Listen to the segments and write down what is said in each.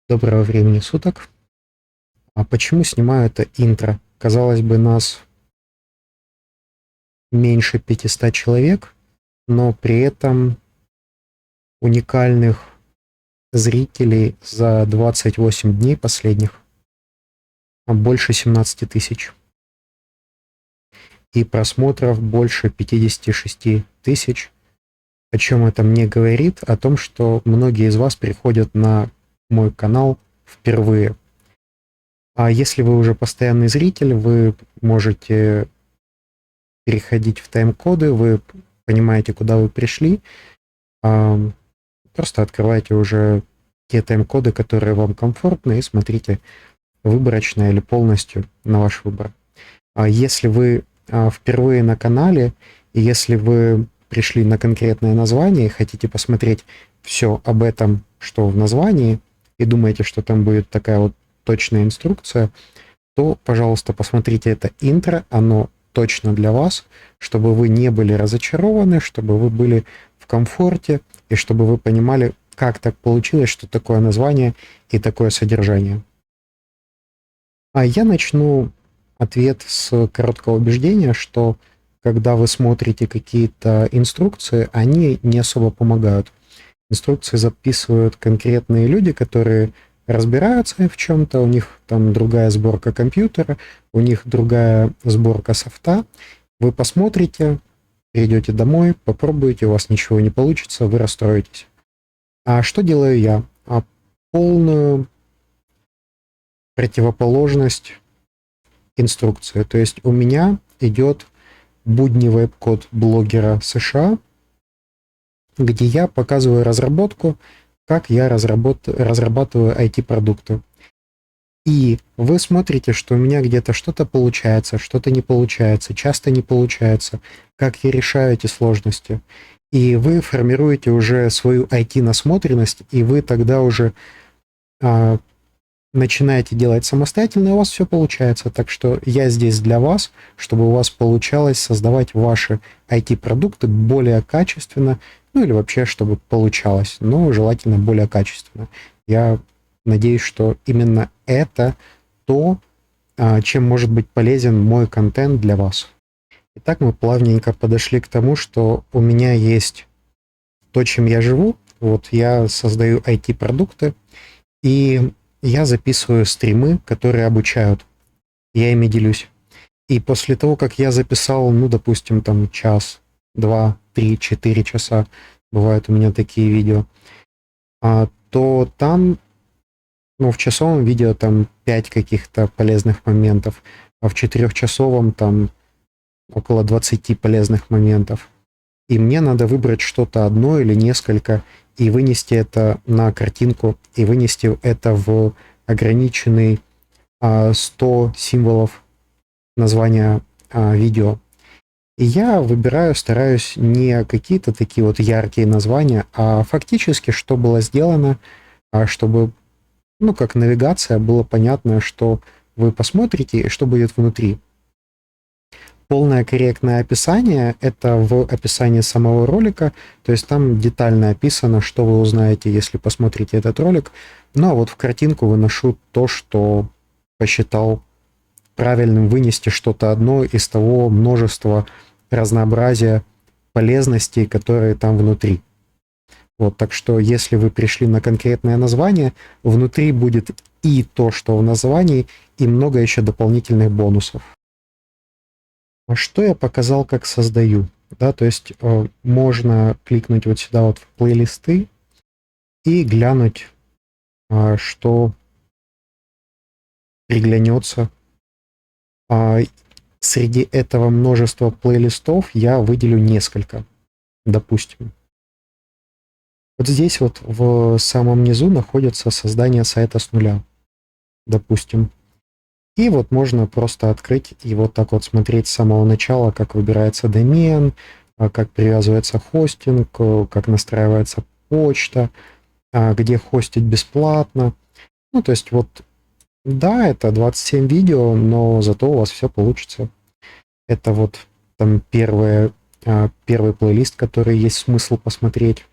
Доброго времени суток. А почему снимаю это интро? Казалось бы, нас меньше 500 человек, но при этом уникальных зрителей за 28 дней последних больше 17 тысяч. И просмотров больше 56 тысяч. О чем это мне говорит? О том, что многие из вас приходят на мой канал впервые. А если вы уже постоянный зритель, вы можете переходить в тайм-коды, вы понимаете, куда вы пришли, просто открывайте уже те тайм-коды, которые вам комфортны, и смотрите выборочно или полностью на ваш выбор. А если вы впервые на канале, и если вы пришли на конкретное название и хотите посмотреть все об этом, что в названии, и думаете, что там будет такая вот точная инструкция, то, пожалуйста, посмотрите это интро, оно точно для вас, чтобы вы не были разочарованы, чтобы вы были в комфорте и чтобы вы понимали, как так получилось, что такое название и такое содержание. А я начну ответ с короткого убеждения, что когда вы смотрите какие-то инструкции, они не особо помогают. Инструкции записывают конкретные люди, которые разбираются в чем-то, у них там другая сборка компьютера, у них другая сборка софта. Вы посмотрите, придете домой, попробуете, у вас ничего не получится, вы расстроитесь. А что делаю я? Полную противоположность инструкции. То есть у меня идет будний веб-код блогера США, где я показываю разработку, как я разрабатываю IT-продукты. И вы смотрите, что у меня где-то что-то получается, что-то не получается, часто не получается, как я решаю эти сложности. И вы формируете уже свою IT-насмотренность, и вы тогда уже начинаете делать самостоятельно, и у вас все получается. Так что я здесь для вас, чтобы у вас получалось создавать ваши IT-продукты более качественно, ну или вообще, чтобы получалось, но желательно более качественно. Я надеюсь, что именно это то, чем может быть полезен мой контент для вас. Итак, мы плавненько подошли к тому, что у меня есть то, чем я живу. Вот я создаю IT-продукты, и я записываю стримы, которые обучают. Я ими делюсь. И после того, как я записал, ну, допустим, там час, 2, 3, 4 часа, бывают у меня такие видео, то там, ну, в часовом видео там 5 каких-то полезных моментов, а в 4-часовом там около 20 полезных моментов. И мне надо выбрать что-то одно или несколько и вынести это на картинку, и вынести это в ограниченный 100 символов названия видео. И я выбираю, стараюсь не какие-то такие вот яркие названия, а фактически, что было сделано, чтобы, ну, как навигация, было понятно, что вы посмотрите и что будет внутри. Полное корректное описание — это в описании самого ролика, то есть там детально описано, что вы узнаете, если посмотрите этот ролик. Ну а вот в картинку выношу то, что посчитал правильным вынести что-то одно из того множества разнообразия полезностей, которые там внутри. Вот, так что если вы пришли на конкретное название, внутри будет и то, что в названии, и много еще дополнительных бонусов. А что я показал, как создаю? Да, то есть можно кликнуть вот сюда вот в плейлисты и глянуть, что приглянется. Среди этого множества плейлистов я выделю несколько, допустим. Вот здесь вот в самом низу находится создание сайта с нуля, допустим. И вот можно просто открыть и вот так вот смотреть с самого начала, как выбирается домен, как привязывается хостинг, как настраивается почта, где хостить бесплатно. Ну, то есть вот, да, это 27 видео, но зато у вас все получится. Это вот там первый плейлист, который есть смысл посмотреть.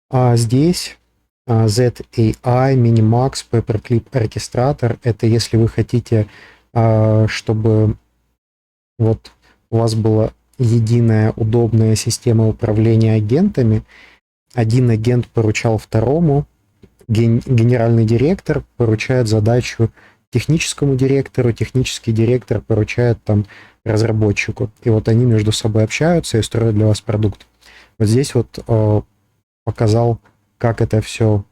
А здесь ZAI, Minimax, Paperclip Orchestrator. Это если вы хотите, чтобы вот у вас была единая удобная система управления агентами. Один агент поручал второму, генеральный директор поручает задачу техническому директору, технический директор поручает там разработчику. И вот они между собой общаются и строят для вас продукт. Вот здесь вот показал, как это все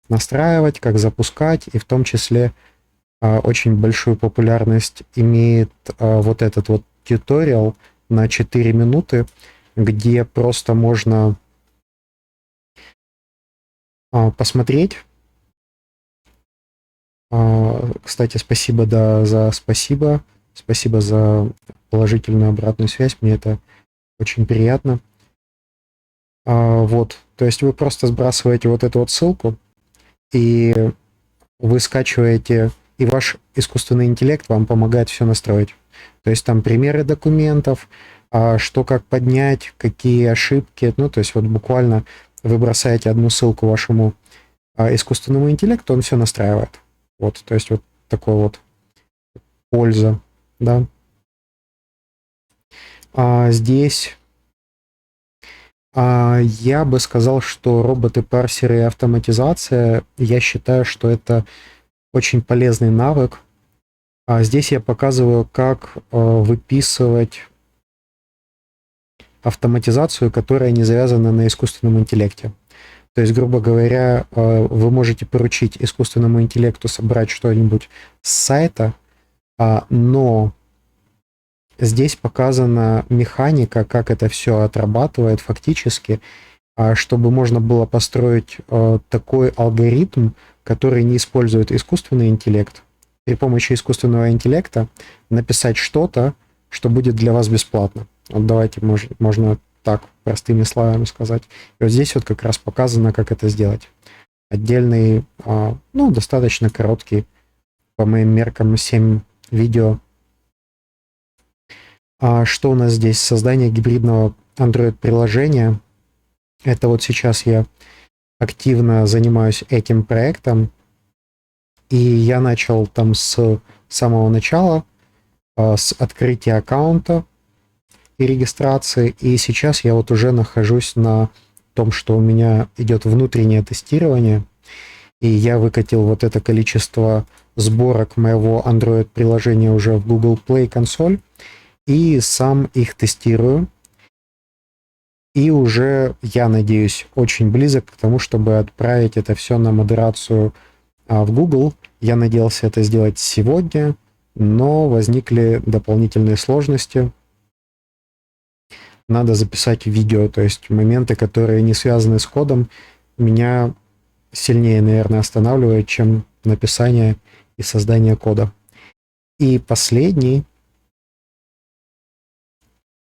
настраивать, как запускать, и в том числе очень большую популярность имеет вот этот вот туториал на 4 минуты, где просто можно посмотреть. Кстати, спасибо, да, за спасибо. Спасибо за положительную обратную связь. Мне это очень приятно. Вот, то есть вы просто сбрасываете вот эту вот ссылку, и вы скачиваете, и ваш искусственный интеллект вам помогает все настроить. То есть там примеры документов, что как поднять, какие ошибки. Ну, то есть вот буквально вы бросаете одну ссылку вашему искусственному интеллекту, он все настраивает. Вот, то есть вот такой вот польза, да. Здесь я бы сказал, что роботы-парсеры и автоматизация, я считаю, что это очень полезный навык. Здесь я показываю, как выписывать автоматизацию, которая не завязана на искусственном интеллекте. То есть, грубо говоря, вы можете поручить искусственному интеллекту собрать что-нибудь с сайта, но здесь показана механика, как это все отрабатывает фактически, чтобы можно было построить такой алгоритм, который не использует искусственный интеллект. При помощи искусственного интеллекта написать что-то, что будет для вас бесплатно. Вот давайте можно так простыми словами сказать. И вот здесь вот как раз показано, как это сделать. Отдельный, ну, достаточно короткий, по моим меркам, 7 видео. Что у нас здесь? Создание гибридного Android-приложения. Это вот сейчас я активно занимаюсь этим проектом. И я начал там с самого начала, с открытия аккаунта и регистрации. И сейчас я вот уже нахожусь на том, что у меня идет внутреннее тестирование. И я выкатил вот это количество сборок моего Android-приложения уже в Google Play консоль. И сам их тестирую. И уже, я надеюсь, очень близок к тому, чтобы отправить это все на модерацию в Google. Я надеялся это сделать сегодня, но возникли дополнительные сложности. Надо записать видео, то есть моменты, которые не связаны с кодом, меня сильнее, наверное, останавливают, чем написание и создание кода. И последний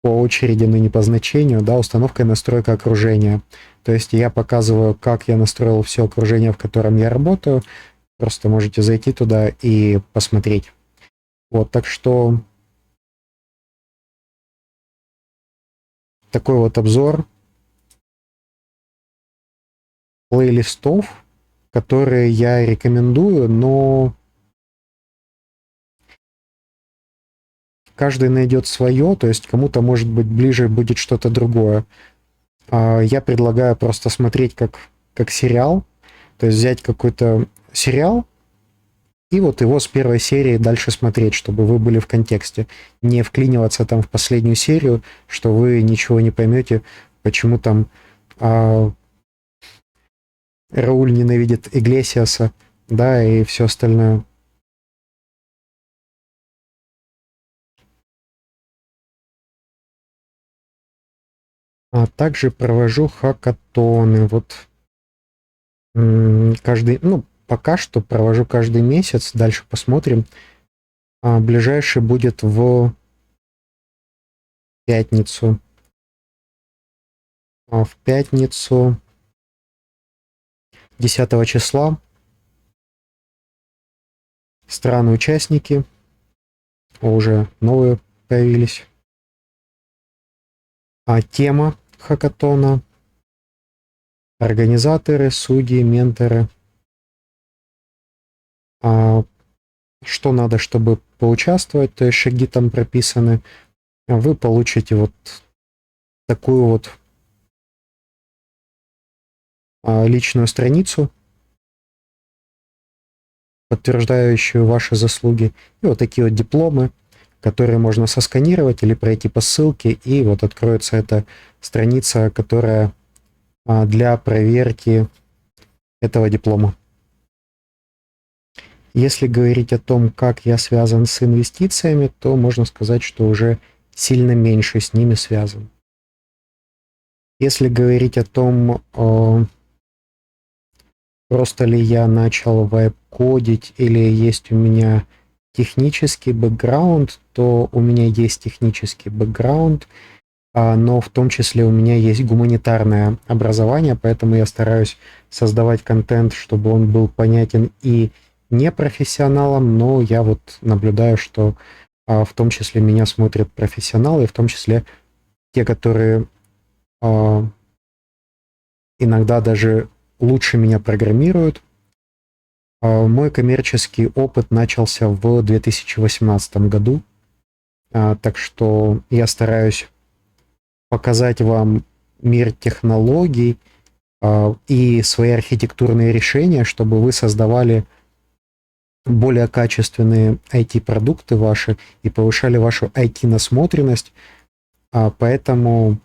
по очереди, но не по значению, да, установка и настройка окружения. То есть я показываю, как я настроил все окружение, в котором я работаю. Просто можете зайти туда и посмотреть. Вот, так что такой вот обзор плейлистов, которые я рекомендую, но каждый найдет свое, то есть кому-то, может быть, ближе будет что-то другое. Я предлагаю просто смотреть как сериал, то есть взять какой-то сериал и вот его с первой серии дальше смотреть, чтобы вы были в контексте. Не вклиниваться там в последнюю серию, что вы ничего не поймете, почему там Рауль ненавидит Иглесиаса, да, и все остальное. Также провожу хакатоны. Вот каждый, ну, пока что провожу каждый месяц, дальше посмотрим. Ближайший будет в пятницу. В пятницу 10 числа страны-участники уже новые появились. Тема хакатона организаторы, судьи, менторы. Что надо, чтобы поучаствовать, то есть шаги там прописаны. Вы получите вот такую вот личную страницу, подтверждающую ваши заслуги, и вот такие вот дипломы, которые можно сосканировать или пройти по ссылке, и вот откроется эта страница, которая для проверки этого диплома. Если говорить о том, как я связан с инвестициями, то можно сказать, что уже сильно меньше с ними связан. Если говорить о том, просто ли я начал веб-кодить или есть у меня технический бэкграунд, то у меня есть технический бэкграунд, но в том числе у меня есть гуманитарное образование, поэтому я стараюсь создавать контент, чтобы он был понятен и непрофессионалам, но я вот наблюдаю, что в том числе меня смотрят профессионалы, и в том числе те, которые иногда даже лучше меня программируют. Мой коммерческий опыт начался в 2018 году, так что я стараюсь показать вам мир технологий и свои архитектурные решения, чтобы вы создавали более качественные IT-продукты ваши и повышали вашу IT-насмотренность. Поэтому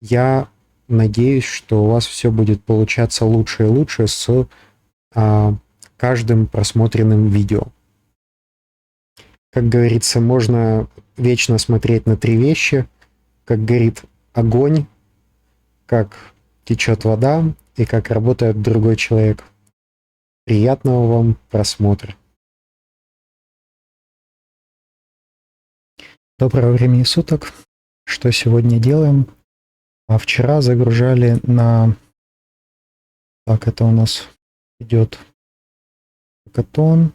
я надеюсь, что у вас все будет получаться лучше и лучше с каждым просмотренным видео. Как говорится, можно вечно смотреть на 3 вещи, как горит огонь, как течет вода и как работает другой человек. Приятного вам просмотра. Доброго времени суток. Что сегодня делаем? Вчера загружали на... Так, это у нас идет Hackathon.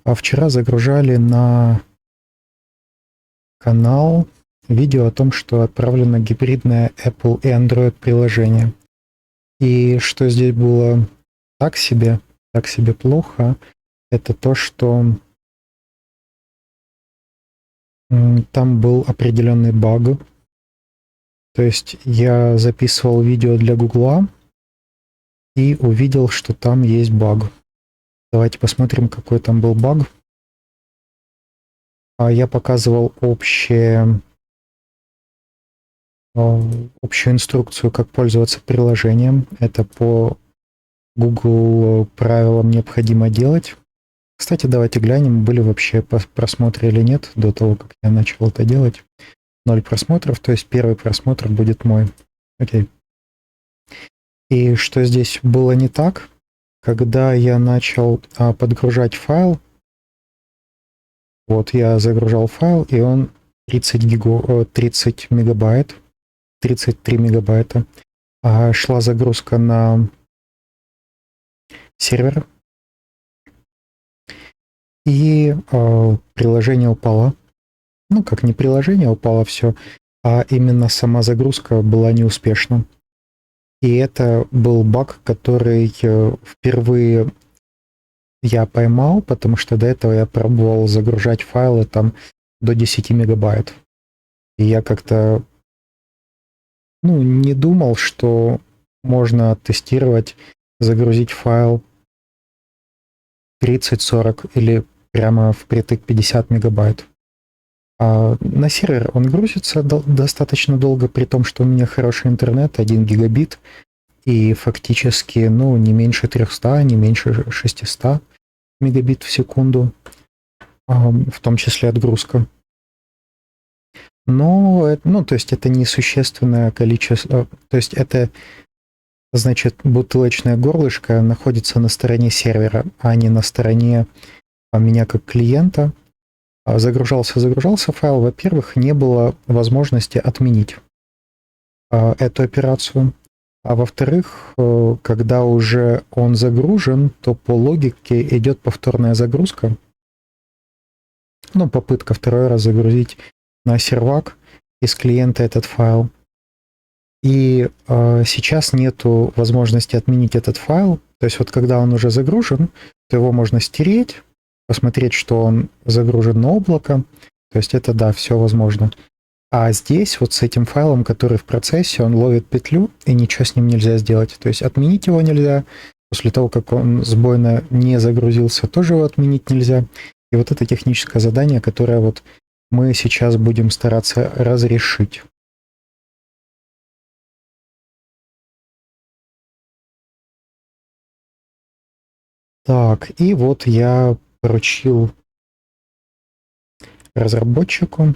Вчера загружали на канал видео о том, что отправлено гибридное Apple и Android приложение. И что здесь было так себе плохо, это то, что там был определенный баг. То есть я записывал видео для Гугла и увидел, что там есть баг. Давайте посмотрим, какой там был баг. Я показывал общую инструкцию, как пользоваться приложением. Это по Google правилам необходимо делать. Кстати, давайте глянем, были вообще просмотры или нет до того, как я начал это делать. 0 просмотров, то есть первый просмотр будет мой. Окей. И что здесь было не так? Когда я начал подгружать файл, вот я загружал файл, и он 30 мегабайт, 33 мегабайта. Шла загрузка на сервер, и приложение упало. Ну, как не приложение упало все, а именно сама загрузка была неуспешна. И это был баг, который впервые я поймал, потому что до этого я пробовал загружать файлы там до 10 мегабайт. И я как-то не думал, что можно тестировать, загрузить файл 30-40 или прямо впритык 50 мегабайт. А на сервер он грузится достаточно долго, при том, что у меня хороший интернет, 1 гигабит, и фактически, не меньше 300, не меньше 600 мегабит в секунду, в том числе отгрузка. Но, то есть это несущественное количество, то есть это, значит, бутылочное горлышко находится на стороне сервера, а не на стороне меня как клиента. Загружался файл, во-первых, не было возможности отменить эту операцию. А во-вторых, когда уже он загружен, то по логике идет повторная загрузка. Попытка второй раз загрузить на сервак из клиента этот файл. И сейчас нету возможности отменить этот файл. То есть вот когда он уже загружен, то его можно стереть, посмотреть, что он загружен на облако. То есть это, да, все возможно. А здесь вот с этим файлом, который в процессе, он ловит петлю, и ничего с ним нельзя сделать. То есть отменить его нельзя. После того, как он сбойно не загрузился, тоже его отменить нельзя. И вот это техническое задание, которое вот мы сейчас будем стараться разрешить. Так, и вот я поручил разработчику,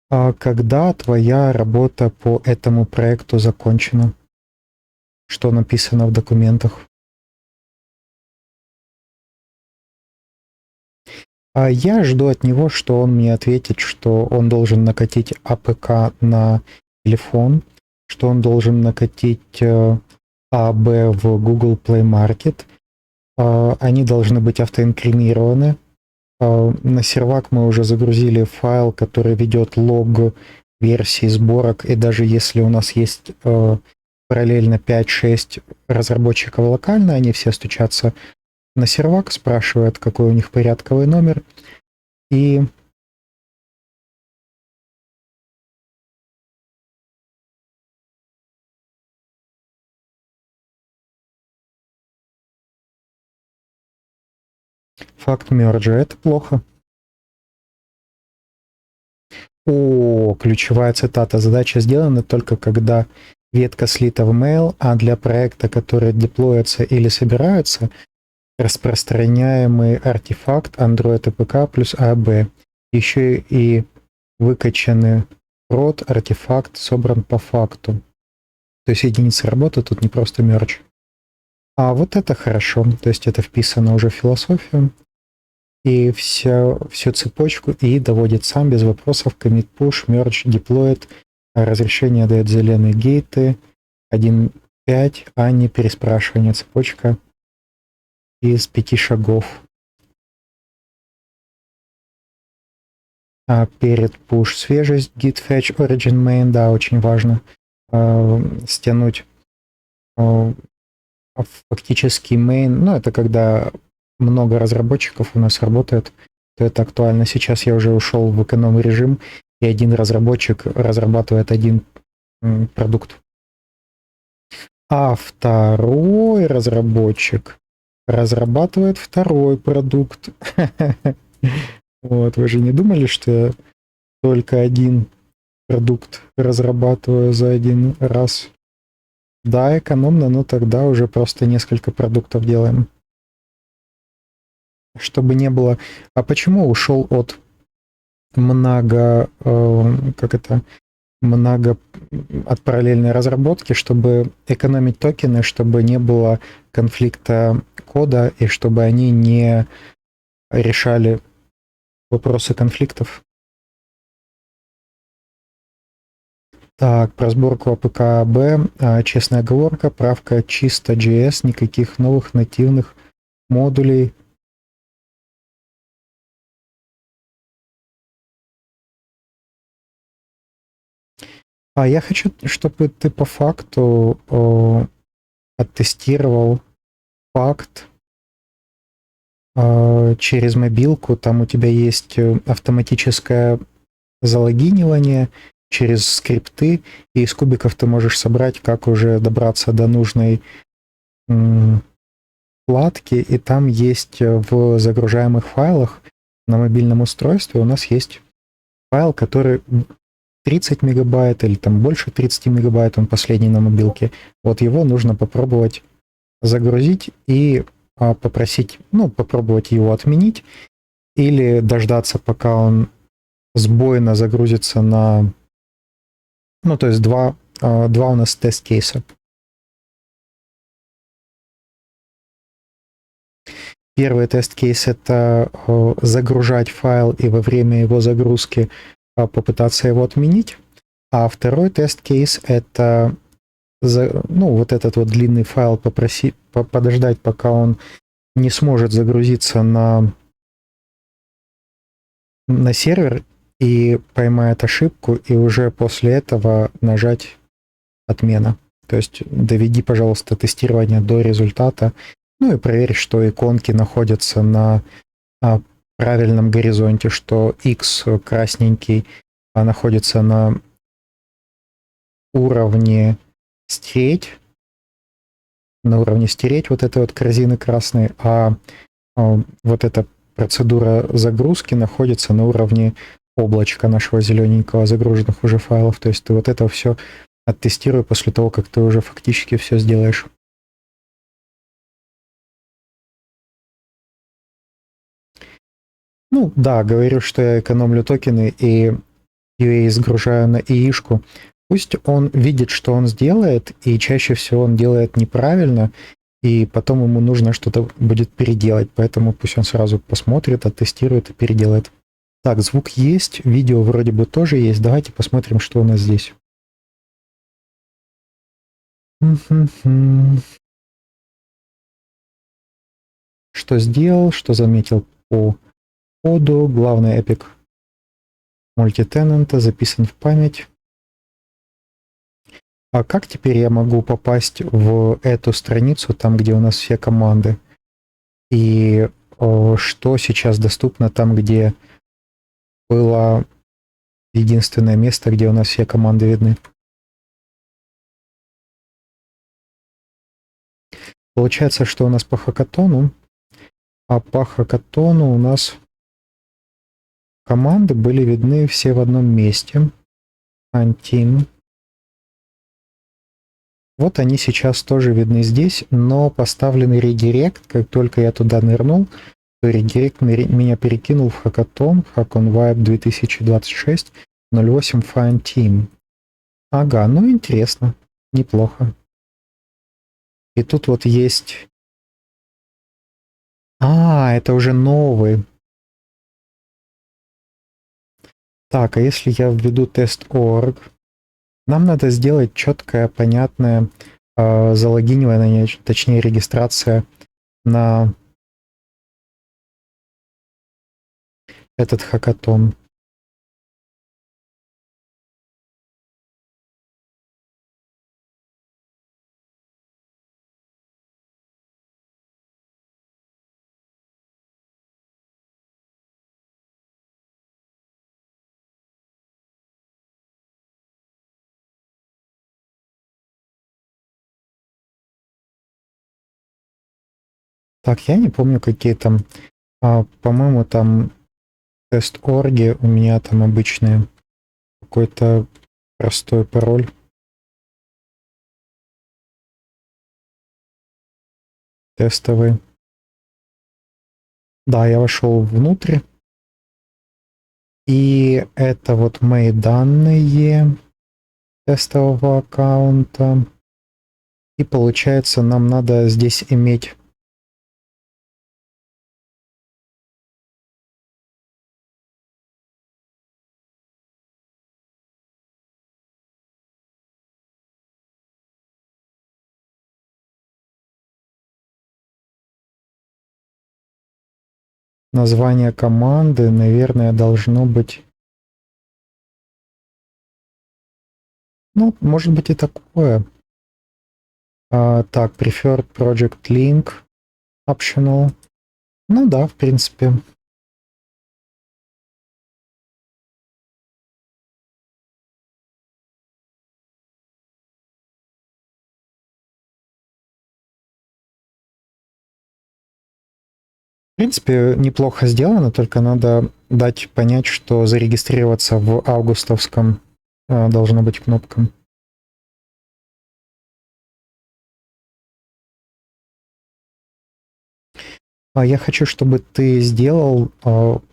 когда твоя работа по этому проекту закончена, что написано в документах. А я жду от него, что он мне ответит, что он должен накатить АПК на телефон, что он должен накатить АБ в Google Play Market. Они должны быть автоинкримированы. На сервак мы уже загрузили файл, который ведет лог версии сборок, и даже если у нас есть параллельно 5-6 разработчиков локально, они все стучатся на сервак, спрашивают, какой у них порядковый номер, и факт мерджа. Это плохо. Ключевая цитата. Задача сделана только когда ветка слита в mail, а для проекта, который деплоится или собирается, распространяемый артефакт Android APK плюс AB. Еще и выкачанный прод артефакт собран по факту. То есть единица работы тут не просто мерч. А вот это хорошо. То есть это вписано уже в философию. И всю цепочку и доводит сам без вопросов. Commit, push, merge, deployed. Разрешение дает зеленые гейты. 1.5, а не переспрашивание. Цепочка из 5 шагов. А перед push свежесть, git fetch origin main, да, очень важно стянуть фактически main, ну, это когда много разработчиков у нас работает, то это актуально. Сейчас я уже ушел в эконом режим, и один разработчик разрабатывает один продукт. А второй разработчик разрабатывает второй продукт. Вот, вы же не думали, что я только один продукт разрабатываю за один раз? Да, экономно, но тогда уже просто несколько продуктов делаем. Чтобы не было... А почему ушел от много от параллельной разработки, чтобы экономить токены, чтобы не было конфликта кода и чтобы они не решали вопросы конфликтов. Так, про сборку APK-B. Честная оговорка, правка чисто JS, никаких новых нативных модулей. А я хочу, чтобы ты по факту оттестировал факт через мобилку. Там у тебя есть автоматическое залогинивание через скрипты, и из кубиков ты можешь собрать, как уже добраться до нужной вкладки, и там есть в загружаемых файлах на мобильном устройстве у нас есть файл, который 30 мегабайт или там больше 30 мегабайт, он последний на мобилке. Вот его нужно попробовать загрузить и попросить, попробовать его отменить или дождаться, пока он сбойно загрузится на... то есть два у нас тест-кейса. Первый тест-кейс — это загружать файл и во время его загрузки попытаться его отменить. А второй тест-кейс — это вот этот вот длинный файл подождать, пока он не сможет загрузиться на сервер, и поймает ошибку, и уже после этого нажать «Отмена». То есть доведи, пожалуйста, тестирование до результата, ну и проверь, что иконки находятся на правильном горизонте, что X красненький находится на уровне «Стереть», вот этой вот корзины красной, а вот эта процедура загрузки находится на уровне облачка нашего зелененького, загруженных уже файлов. То есть ты вот это все оттестируй после того, как ты уже фактически все сделаешь. Ну да, говорю, что я экономлю токены и UA загружаю на ИИшку. Пусть он видит, что он сделает, и чаще всего он делает неправильно, и потом ему нужно что-то будет переделать, поэтому пусть он сразу посмотрит, оттестирует и переделает. Так, звук есть, видео вроде бы тоже есть. Давайте посмотрим, что у нас здесь. Что сделал, что заметил по коду. Главный эпик мультитенанта записан в память. А как теперь я могу попасть в эту страницу, там, где у нас все команды? И что сейчас доступно там, где было единственное место, где у нас все команды видны? Получается, что у нас по хакатону, а по хакатону у нас команды были видны все в одном месте. Антим. Вот они сейчас тоже видны здесь, но поставленный редирект, как только я туда нырнул, то редирект меня перекинул в хакатон, Hackon Vibe 2026, 08 Fine Team. Ага, ну интересно, неплохо. И тут вот есть... это уже новый. Так, а если я введу тест.org, нам надо сделать четкое, понятное залогинивание, точнее регистрация на этот хакатон. Так, я не помню, какие там... по-моему, там тест.орги у меня там обычные. Какой-то простой пароль. Тестовый. Да, я вошел внутрь. И это вот мои данные тестового аккаунта. И получается, нам надо здесь иметь название команды, наверное, должно быть... Ну, может быть и такое. Так, Preferred Project Link, Optional. Ну да, в принципе. В принципе, неплохо сделано, только надо дать понять, что зарегистрироваться в августовском должна быть кнопка. Я хочу, чтобы ты сделал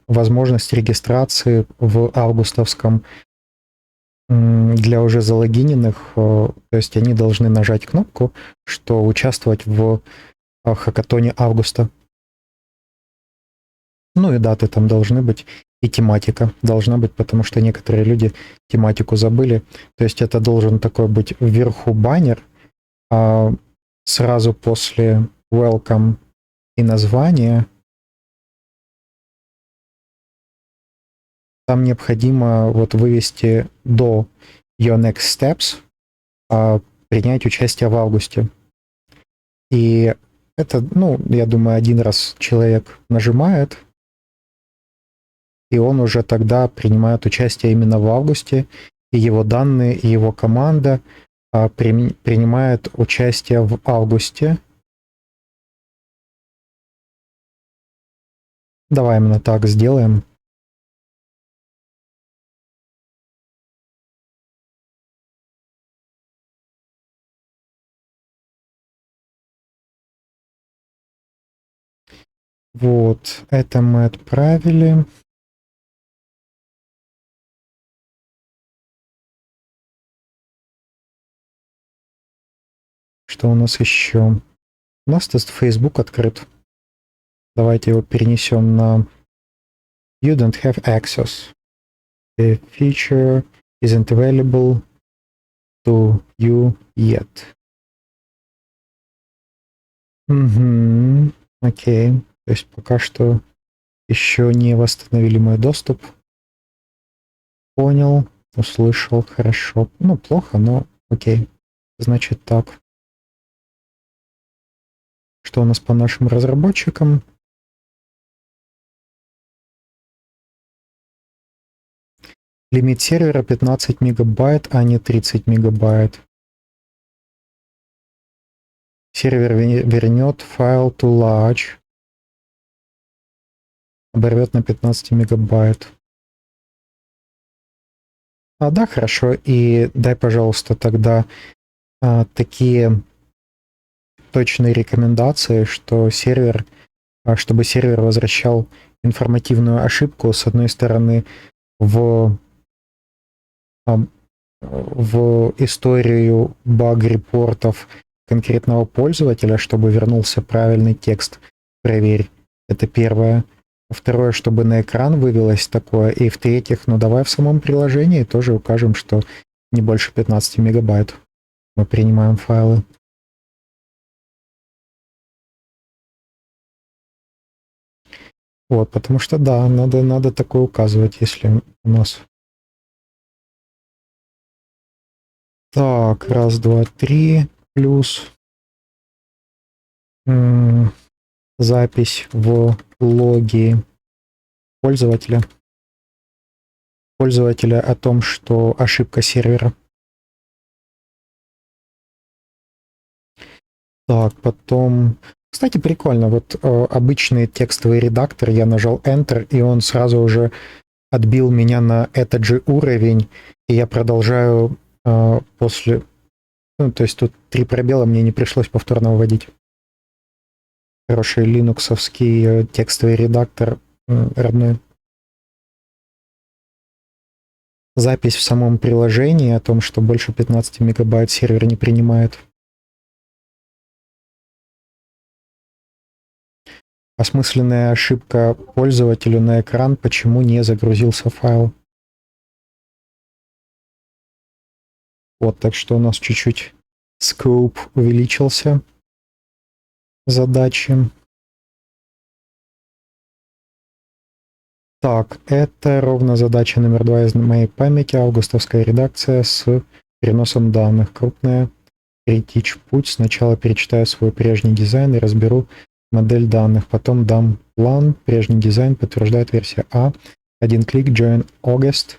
возможность регистрации в августовском для уже залогиненных. То есть они должны нажать кнопку, что участвовать в хакатоне августа. Ну и даты там должны быть, и тематика должна быть, потому что некоторые люди тематику забыли. То есть это должен такой быть вверху баннер, а сразу после welcome и название там необходимо вот вывести до Your Next Steps, принять участие в августе. И это, ну, я думаю, один раз человек нажимает, и он уже тогда принимает участие именно в августе, и его данные, и его команда принимает участие в августе. Давай именно так сделаем. Вот, это мы отправили. Что у нас еще? У нас тест Facebook открыт. Давайте его перенесем на You don't have access. The feature isn't available to you yet. Угу. Окей. То есть пока что еще не восстановили мой доступ. Понял, услышал, хорошо. Ну, плохо, но окей. Значит так. Что у нас по нашим разработчикам? Лимит сервера 15 мегабайт, а не 30 мегабайт. Сервер вернет файл to large. Оборвет на 15 мегабайт. Да, хорошо. И дай, пожалуйста, тогда такие точные рекомендации, что сервер, чтобы сервер возвращал информативную ошибку, с одной стороны, в историю баг-репортов конкретного пользователя, чтобы вернулся правильный текст. Проверь. Это первое. Второе, чтобы на экран вывелось такое. И в-третьих, ну давай в самом приложении тоже укажем, что не больше 15 мегабайт мы принимаем файлы. Вот, потому что да, надо такое указывать, если у нас... Так, раз, два, три, плюс запись в логе пользователя о том, что ошибка сервера. Так, потом... Кстати, прикольно, вот обычный текстовый редактор, я нажал Enter, и он сразу уже отбил меня на этот же уровень, и я продолжаю после... Ну, то есть тут 3 пробела, мне не пришлось повторно вводить. Хороший линуксовский текстовый редактор родной. Запись в самом приложении о том, что больше 15 мегабайт сервер не принимает. Осмысленная ошибка пользователю на экран, почему не загрузился файл. Вот, так что у нас чуть-чуть scope увеличился задачи. Так, это ровно задача номер 2 из моей памяти. Августовская редакция с переносом данных. Крупная. Перейти путь. Сначала перечитаю свой прежний дизайн и разберу модель данных. Потом дам план. Прежний дизайн подтверждает версия А. Один клик. Join August.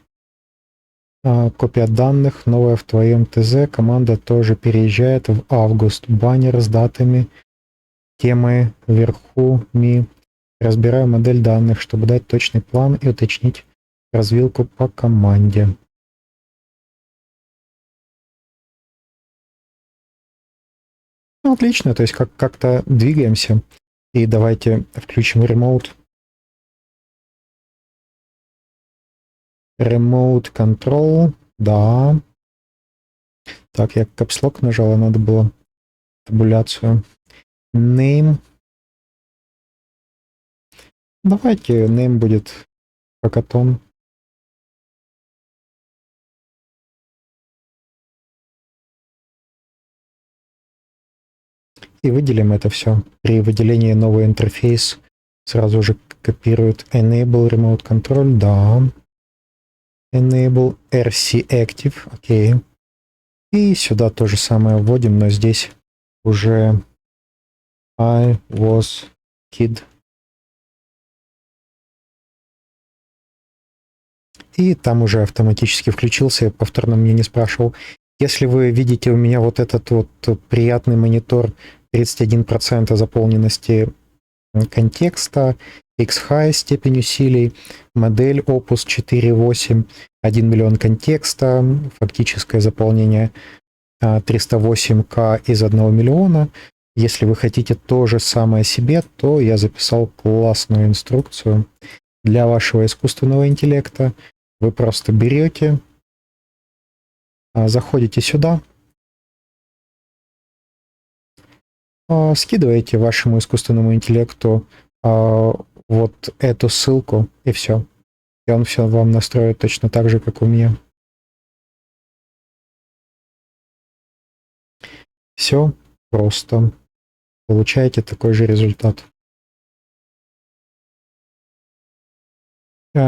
Копия данных. Новая в твоем ТЗ. Команда тоже переезжает в август. Баннер с датами. Темы вверху. Разбираю модель данных, чтобы дать точный план и уточнить развилку по команде. Ну, отлично, то есть как-то двигаемся. И давайте включим Remote. Remote Control, да. Так, я капслок нажал, надо было табуляцию. Name. Давайте name будет Hackathon. И выделим это все. При выделении новый интерфейс сразу же копирует Enable Remote Control, да. Enable RC Active. Окей. И сюда то же самое вводим, но здесь уже I was kid. И там уже автоматически включился, я повторно меня не спрашивал. Если вы видите у меня вот этот вот приятный монитор 31% заполненности контекста, X-High степень усилий, модель Opus 4.8, 1 миллион контекста, фактическое заполнение 308К из 1 миллиона. Если вы хотите то же самое себе, то я записал классную инструкцию для вашего искусственного интеллекта. Вы просто берете, заходите сюда, скидываете вашему искусственному интеллекту вот эту ссылку, и все. И он все вам настроит точно так же, как у меня. Все просто. Получаете такой же результат.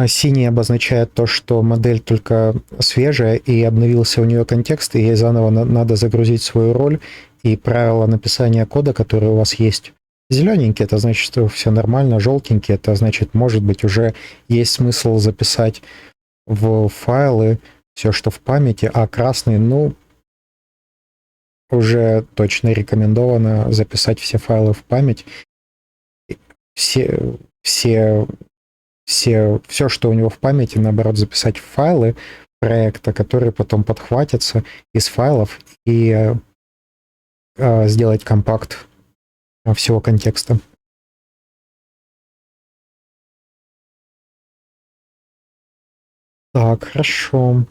Синий обозначает то, что модель только свежая, и обновился у нее контекст, и ей заново надо загрузить свою роль и правила написания кода, которые у вас есть. Зелененький — это значит, что все нормально, желтенький — это значит, может быть, уже есть смысл записать в файлы все, что в памяти, а красный, ну, уже точно рекомендовано записать все файлы в память. Все, что у него в памяти, наоборот, записать в файлы проекта, которые потом подхватятся из файлов, и сделать компакт всего контекста. Так, хорошо.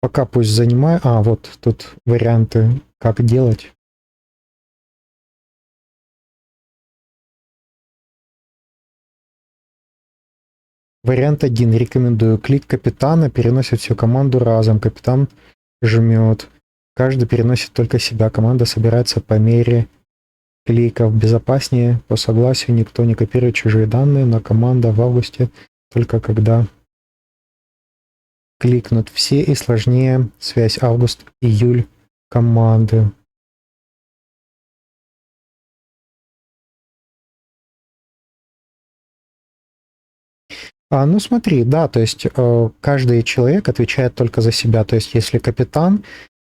Пока пусть занимаю. Вот тут варианты, как делать. Вариант 1. Рекомендую. Клик капитана переносит всю команду разом. Капитан жмет. Каждый переносит только себя. Команда собирается по мере кликов. Безопаснее. По согласию никто не копирует чужие данные, но команда в августе только когда кликнут все, и сложнее связь август-июль команды. Ну смотри, да, то есть каждый человек отвечает только за себя. То есть если капитан,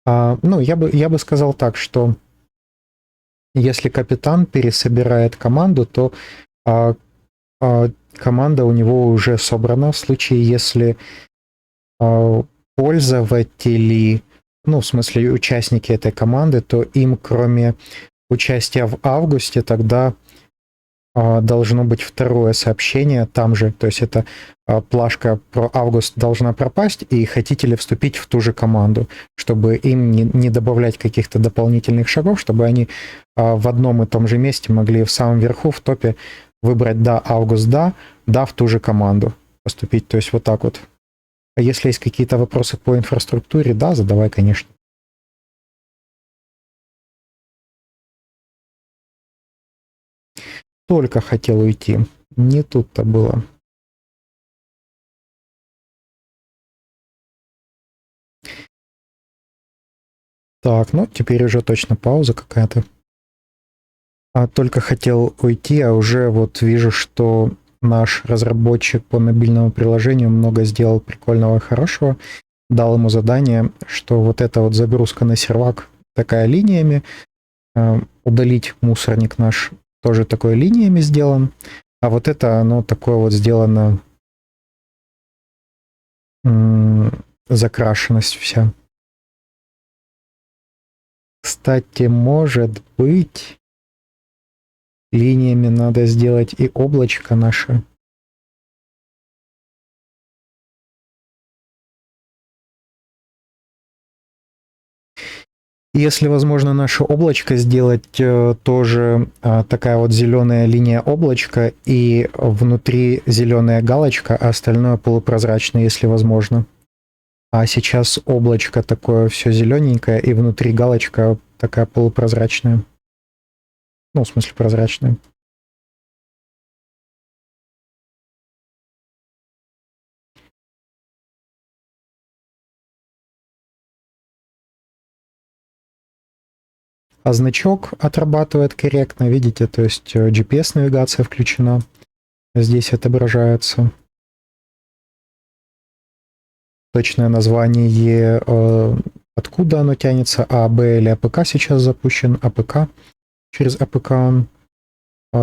ну я бы сказал так, что если капитан пересобирает команду, то команда у него уже собрана. В случае, если пользователи, ну в смысле участники этой команды, то им кроме участия в августе тогда должно быть второе сообщение там же, то есть это плашка про август должна пропасть, и хотите ли вступить в ту же команду, чтобы им не добавлять каких-то дополнительных шагов, чтобы они в одном и том же месте могли в самом верху, в топе выбрать «да, август, да, в ту же команду поступить», то есть вот так вот. А если есть какие-то вопросы по инфраструктуре, да, задавай, конечно. Только хотел уйти. Не тут-то было. Так, ну теперь уже точно пауза какая-то. Только хотел уйти, а уже вот вижу, что наш разработчик по мобильному приложению много сделал прикольного и хорошего. Дал ему задание, что вот эта вот загрузка на сервак такая линиями, удалить мусорник наш тоже такой линиями сделан, а вот это оно такое вот сделано, закрашенность вся. Кстати, может быть, линиями надо сделать и облачко наше. Если возможно наше облачко сделать тоже такая вот зеленая линия облачка, и внутри зеленая галочка, а остальное полупрозрачное, если возможно. А сейчас облачко такое все зелененькое, и внутри галочка такая полупрозрачная. Ну, в смысле прозрачная. А значок отрабатывает корректно, видите, то есть GPS-навигация включена. Здесь отображается точное название, откуда оно тянется, А, Б или АПК сейчас запущен, АПК. Через АПК он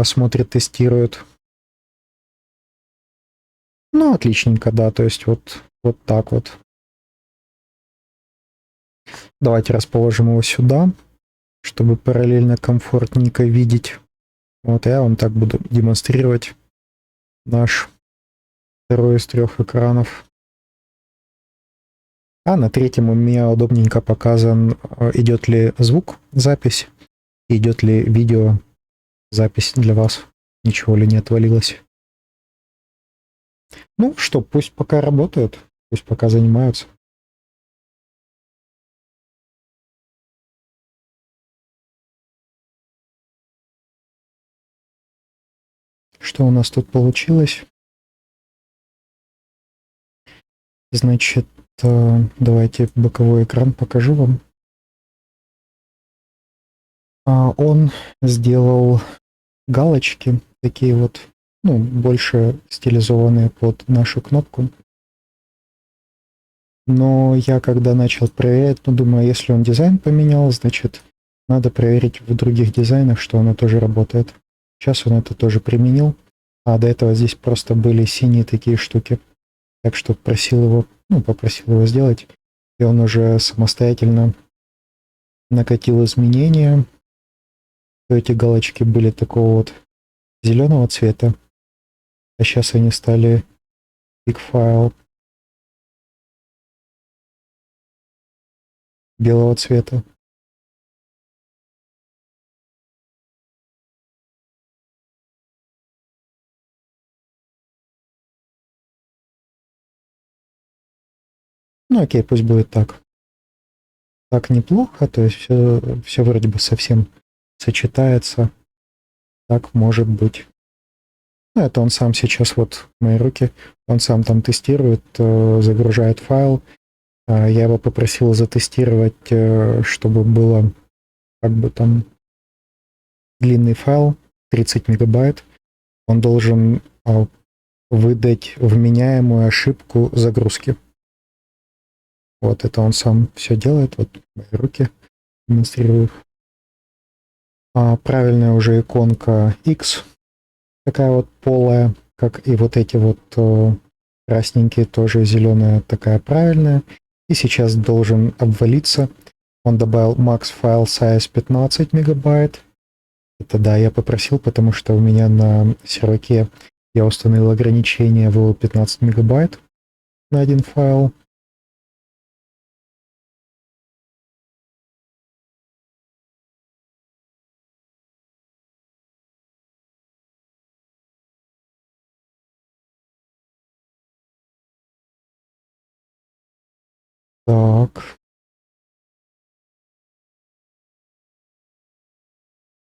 смотрит, тестирует. Ну, отличненько, да, то есть вот так вот. Давайте расположим его сюда, чтобы параллельно комфортненько видеть. Вот я вам так буду демонстрировать наш второй из 3 экранов. А на третьем у меня удобненько показан, идет ли звук, запись, идет ли видео, запись для вас. Ничего ли не отвалилось. Ну что, пусть пока работают, пусть пока занимаются. Что у нас тут получилось? Значит, давайте боковой экран покажу вам. Он сделал галочки, такие вот, ну, больше стилизованные под нашу кнопку. Но я когда начал проверять, ну, думаю, если он дизайн поменял, значит, надо проверить в других дизайнах, что оно тоже работает. Сейчас он это тоже применил, а до этого здесь просто были синие такие штуки. Так что попросил его сделать, и он уже самостоятельно накатил изменения. Эти галочки были такого вот зеленого цвета, а сейчас они стали big file белого цвета. Ну окей, пусть будет так. Так неплохо, то есть все вроде бы совсем сочетается. Так может быть. Ну, это он сам сейчас вот в мои руки, он сам там тестирует, загружает файл. Я его попросил затестировать, чтобы было как бы там длинный файл, 30 мегабайт. Он должен выдать вменяемую ошибку загрузки. Вот это он сам все делает, вот мои руки демонстрирую. Правильная уже иконка X, такая вот полая, как и вот эти вот красненькие, тоже зеленая такая правильная. И сейчас должен обвалиться. Он добавил max file size 15 мегабайт. Это да, я попросил, потому что у меня на серваке я установил ограничение в 15 мегабайт на один файл. Так.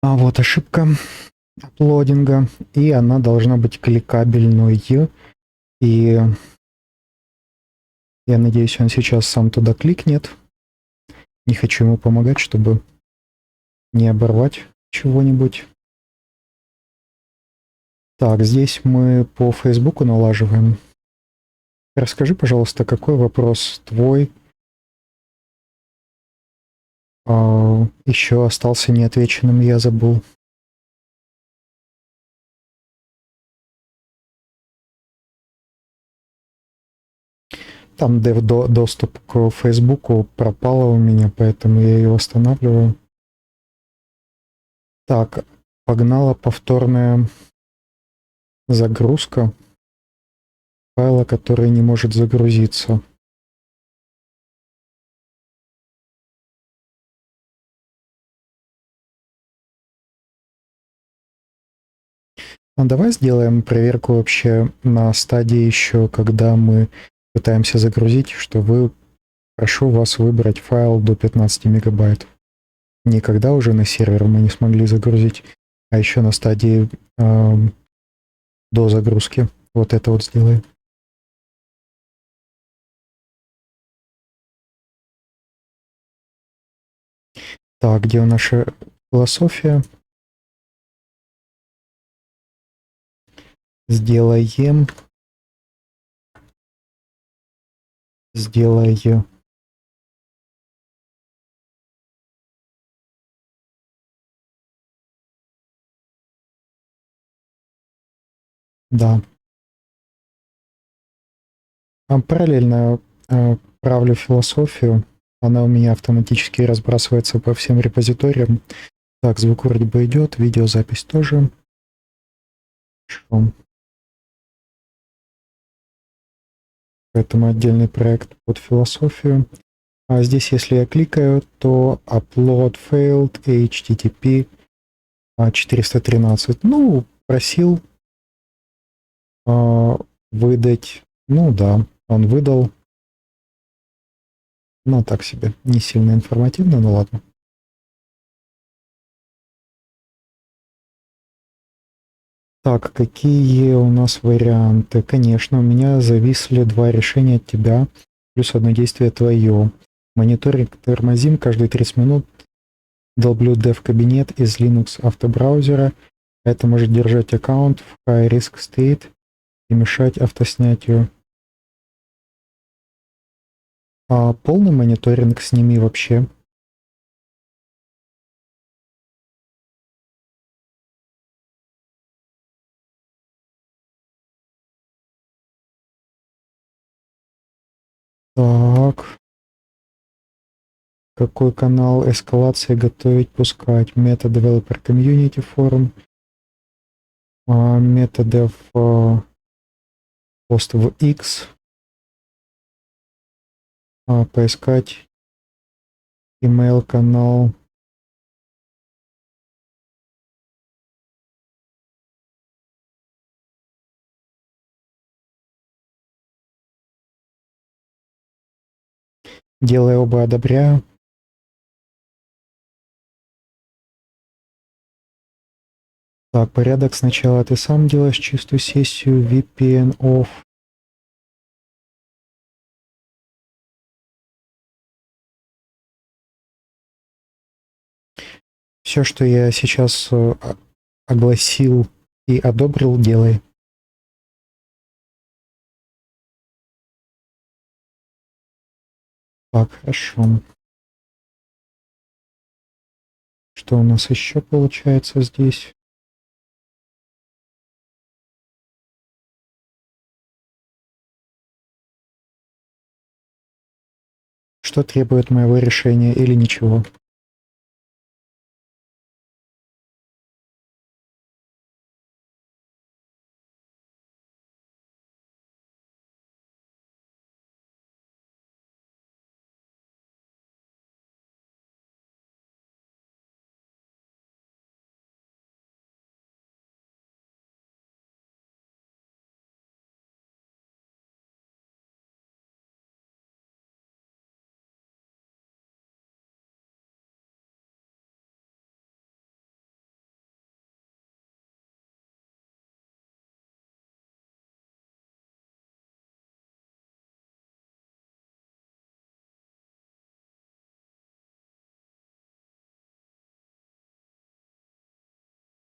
Вот ошибка аплодинга, и она должна быть кликабельной. И я надеюсь, он сейчас сам туда кликнет. Не хочу ему помогать, чтобы не оборвать чего-нибудь. Так, здесь мы по Фейсбуку налаживаем. Расскажи, пожалуйста, какой вопрос твой еще остался неотвеченным, я забыл. Там доступ к Фейсбуку пропало у меня, поэтому я ее восстанавливаю. Так, погнала повторная загрузка файла, который не может загрузиться. Давай сделаем проверку вообще на стадии еще, когда мы пытаемся загрузить, что вы Прошу вас выбрать файл до 15 мегабайт. Никогда уже на сервер мы не смогли загрузить, а еще на стадии до загрузки. Вот это вот сделаем. Так, где наша философия? Сделаем. Сделаю. Да. Параллельно правлю философию. Она у меня автоматически разбрасывается по всем репозиториям. Так, звук вроде бы идет, видеозапись тоже. Хорошо. Поэтому отдельный проект под философию. А здесь, если я кликаю, то upload failed HTTP 413. Ну, просил выдать. Ну да, он выдал. Ну, так себе. Не сильно информативно, но ладно. Так, какие у нас варианты? Конечно, у меня зависли два решения от тебя, плюс одно действие твое. Мониторинг тормозим каждые 30 минут. Долблю dev-кабинет из Linux автобраузера. Это может держать аккаунт в high risk state и мешать автоснятию. А полный мониторинг сними вообще. Так. Какой канал эскалации готовить, пускать? Meta Developer Community Forum. Meta Dev пост в X. Поискать email канал. Делая оба одобряю. Так, порядок сначала ты сам делаешь чистую сессию, VPN off. Все, что я сейчас огласил и одобрил, делай. Так, хорошо. Что у нас еще получается здесь? Что требует моего решения или ничего?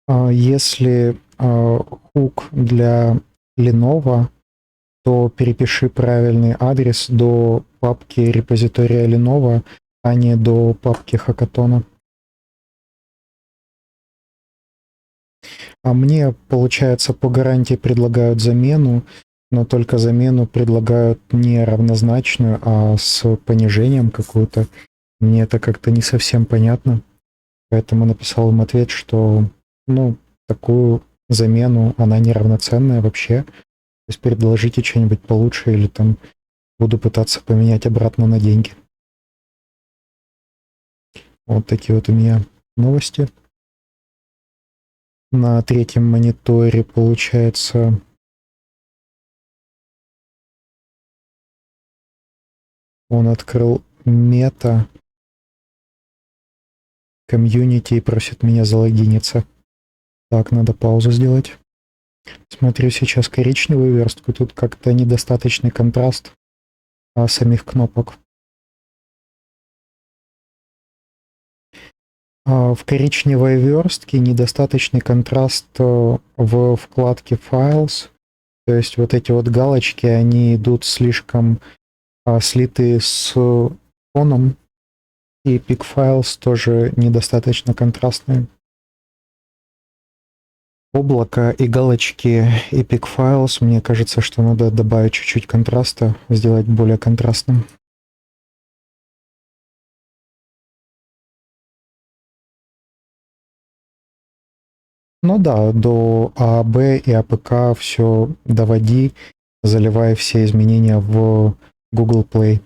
Если хук для Lenovo, то перепиши правильный адрес до папки репозитория Lenovo, а не до папки Hackathon. А мне, получается, по гарантии предлагают замену, но только замену предлагают не равнозначную, а с понижением какую-то. Мне это как-то не совсем понятно. Поэтому написал им ответ, что, ну, такую замену, она неравноценная вообще. То есть предложите что-нибудь получше или там буду пытаться поменять обратно на деньги. Вот такие вот у меня новости. На третьем мониторе получается Он открыл мета комьюнити и просит меня залогиниться. Так, надо паузу сделать. Смотрю сейчас коричневую верстку. Тут как-то недостаточный контраст самих кнопок. В коричневой верстке недостаточный контраст в вкладке Files. То есть вот эти вот галочки, они идут слишком слитые с фоном. И Epic Files тоже недостаточно контрастные. Облако и галочки Epic Files, мне кажется, что надо добавить чуть-чуть контраста, сделать более контрастным. Ну да, до ААБ и АПК все доводи, заливая все изменения в Google Play.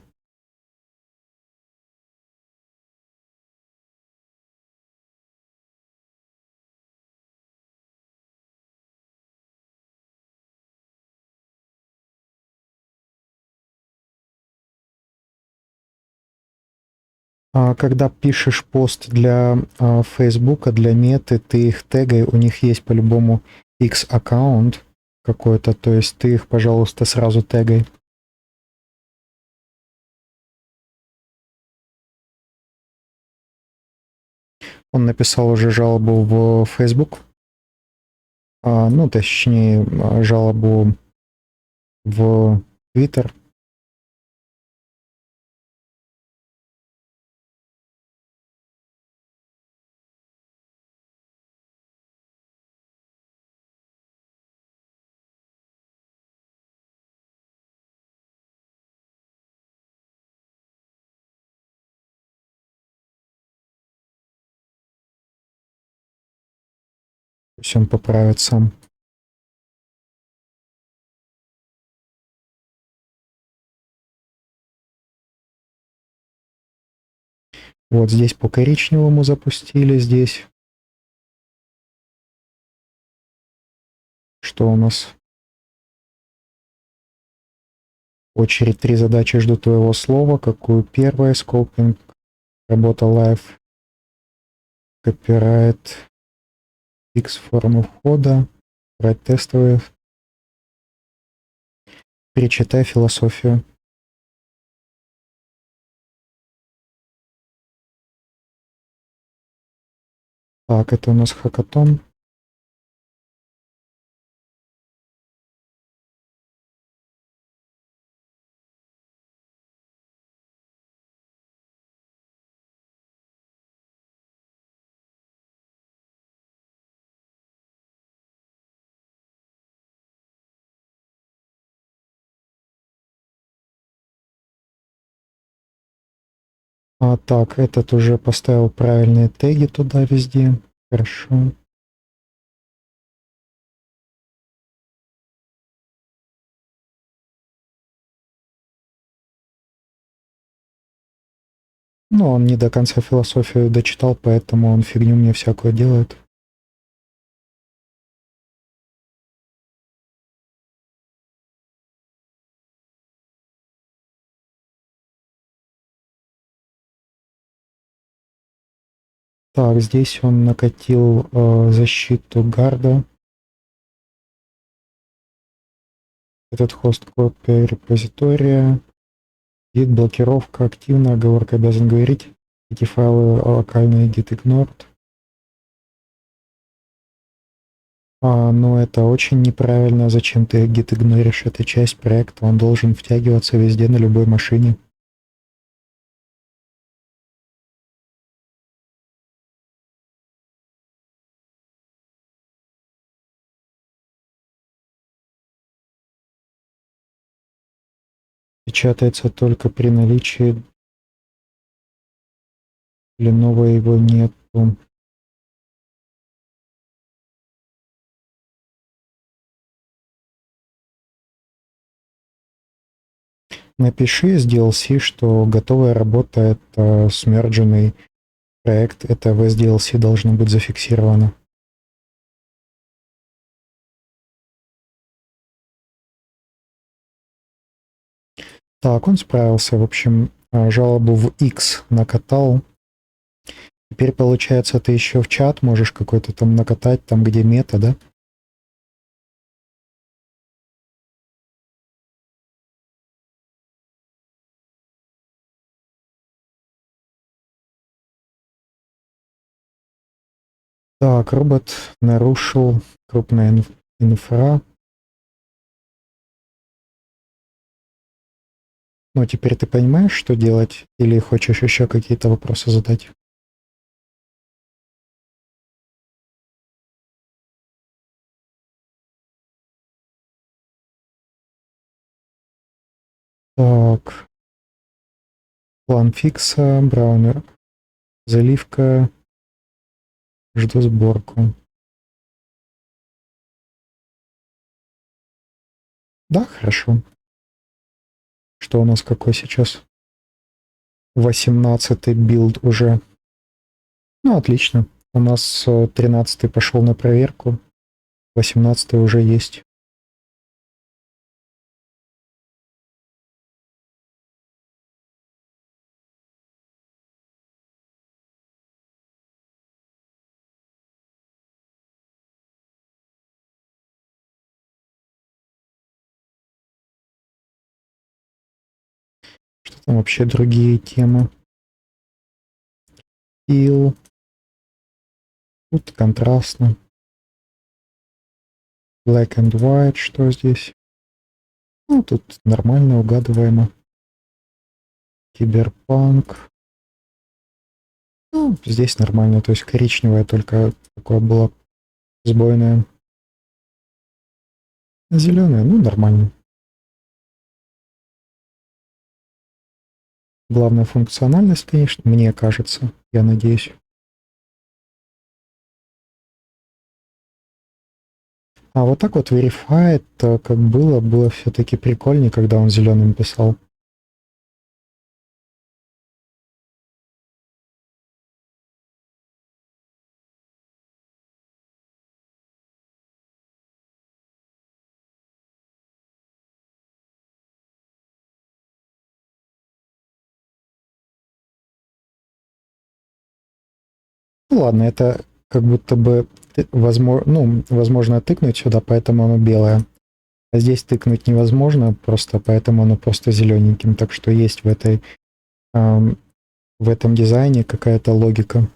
А когда пишешь пост для Фейсбука, для Меты, ты их тегай, у них есть по-любому X-аккаунт какой-то, то есть ты их, пожалуйста, сразу тегай. Он написал уже жалобу в Facebook, ну, точнее, жалобу в Twitter. Пусть он поправит сам. Вот здесь по коричневому запустили, здесь. Что у нас? Очередь 3 задачи жду твоего слова. Какую первая? Скопинг, работа live, копирайт, X формы входа, брать тестовые. Перечитай философию. Так, это у нас хакатон. Так, этот уже поставил правильные теги туда везде. Хорошо. Ну, он не до конца философию дочитал, поэтому он фигню мне всякую делает. Так, здесь он накатил защиту гарда. Этот хост копия репозитория. Git блокировка активна, оговорка обязан говорить. Эти файлы локальные git ignored. Но это очень неправильно. Зачем ты git игноришь? Это часть проекта. Он должен втягиваться везде на любой машине. Печатается только при наличии. Ленова его нету. Напиши с DLC, что готовая работа — это смердженный проект, это в SDLC должно быть зафиксировано. Так, он справился. В общем, жалобу в X накатал. Теперь, получается, ты еще в чат можешь какой-то там накатать, там, где мета, да? Так, робот нарушил крупная инфра. Ну, теперь ты понимаешь, что делать? Или хочешь еще какие-то вопросы задать? Так, план фикса, браунер, заливка, жду сборку. Да, хорошо. Что у нас какой сейчас? 18-й билд уже. Ну, отлично. У нас 13-й пошел на проверку. 18-й уже есть. Что там вообще другие темы? Фил. Тут контрастно. Black and white. Что здесь? Ну, тут нормально, угадываемо. Киберпанк. Ну, здесь нормально. То есть коричневое только такое было сбойное. Зеленое, ну, нормально. Главная функциональность, конечно, мне кажется. Я надеюсь. А вот так вот Verified, как было все-таки прикольнее, когда он зеленым писал. Ну ладно, это как будто бы возможно тыкнуть сюда, поэтому оно белое. А здесь тыкнуть невозможно, просто поэтому оно просто зелененьким. Так что есть в этом дизайне какая-то логика.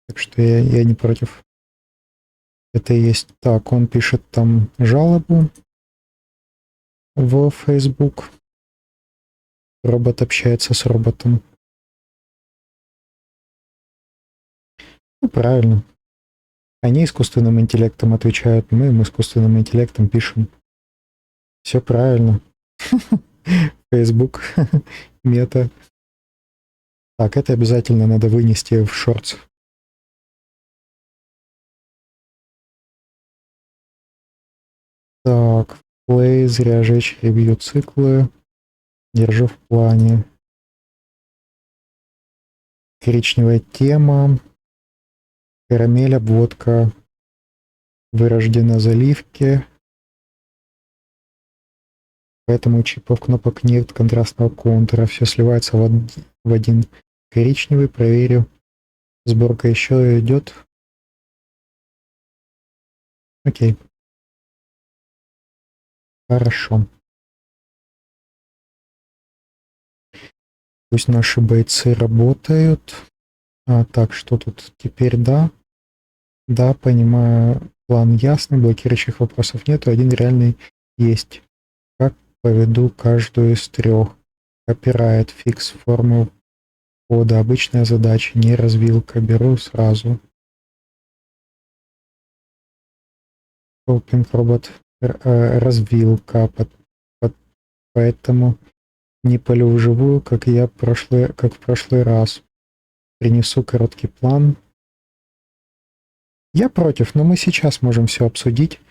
Так что я не против. Это и есть. Так, он пишет там жалобу в Facebook. Робот общается с роботом. Ну, правильно. Они искусственным интеллектом отвечают, мы им искусственным интеллектом пишем. Все правильно. Facebook, мета. Так, это обязательно надо вынести в шортс. Так, плей, зря жечь, ревью циклы. Держу в плане. Коричневая тема. Карамель, обводка. Вырождена заливки. Поэтому чипов кнопок нет, контрастного контура. Все сливается в один коричневый. Проверю. Сборка еще идет. Окей. Хорошо. Пусть наши бойцы работают. Так, что тут теперь? Да. Да, понимаю. План ясный, блокирующих вопросов нету. Один реальный есть. Как поведу каждую из трех? Копирайт, фикс, формул кода. Обычная задача, не развилка. Беру сразу. Open робот развилка. Поэтому не полю вживую, как в прошлый раз. Принесу короткий план. Я против, но мы сейчас можем все обсудить.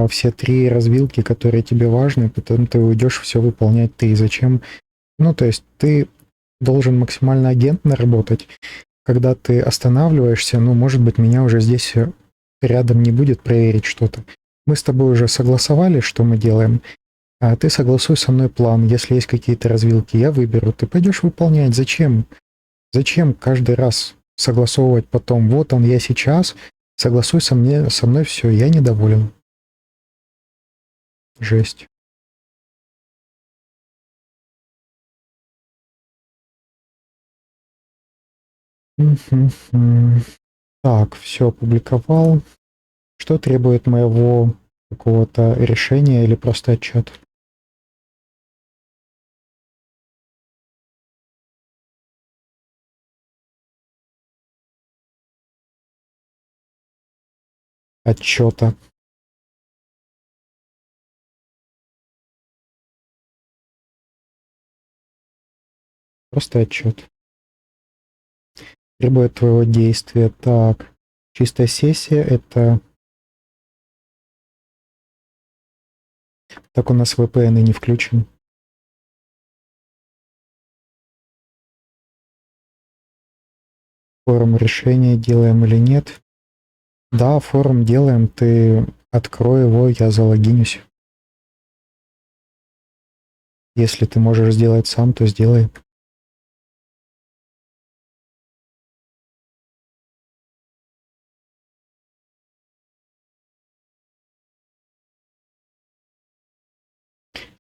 Все три развилки, которые тебе важны, потом ты уйдешь все выполнять ты. Зачем? Ну, то есть ты должен максимально агентно работать. Когда ты останавливаешься, ну, может быть, меня уже здесь рядом не будет проверить что-то. Мы с тобой уже согласовали, что мы делаем. А ты согласуй со мной план. Если есть какие-то развилки, я выберу. Ты пойдешь выполнять. Зачем? Зачем каждый раз согласовывать потом? Вот он, я сейчас. Согласуй со мной все. Я недоволен. Жесть. Мгм. Так, все, опубликовал. Что требует моего какого-то решения или просто отчет? Отчета. Просто отчет. Требует твоего действия. Так, чистая сессия это... Так у нас VPN и не включен. Форум решения делаем или нет? Да, форум делаем. Ты открой его, я залогинюсь. Если ты можешь сделать сам, то сделай.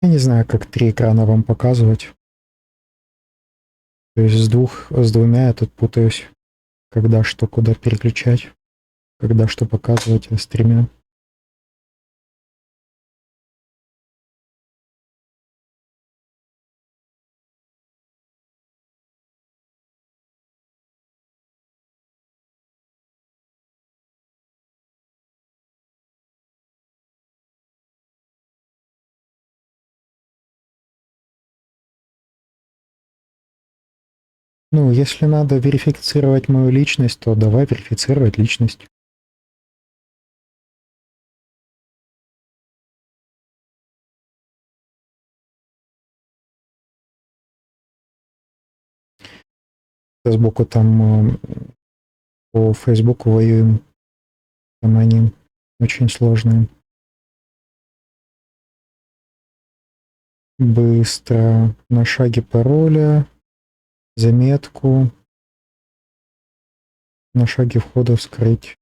Я не знаю, как 3 экрана вам показывать. То есть с двумя я тут путаюсь. Когда что куда переключать. Когда что показывать на стриме. Ну, если надо верифицировать мою личность, то давай верифицировать личность. Сбоку там по Фейсбуку воюем. Там они очень сложные. Быстро. На шаге пароля. Заметку. На шаге входа вскрыть.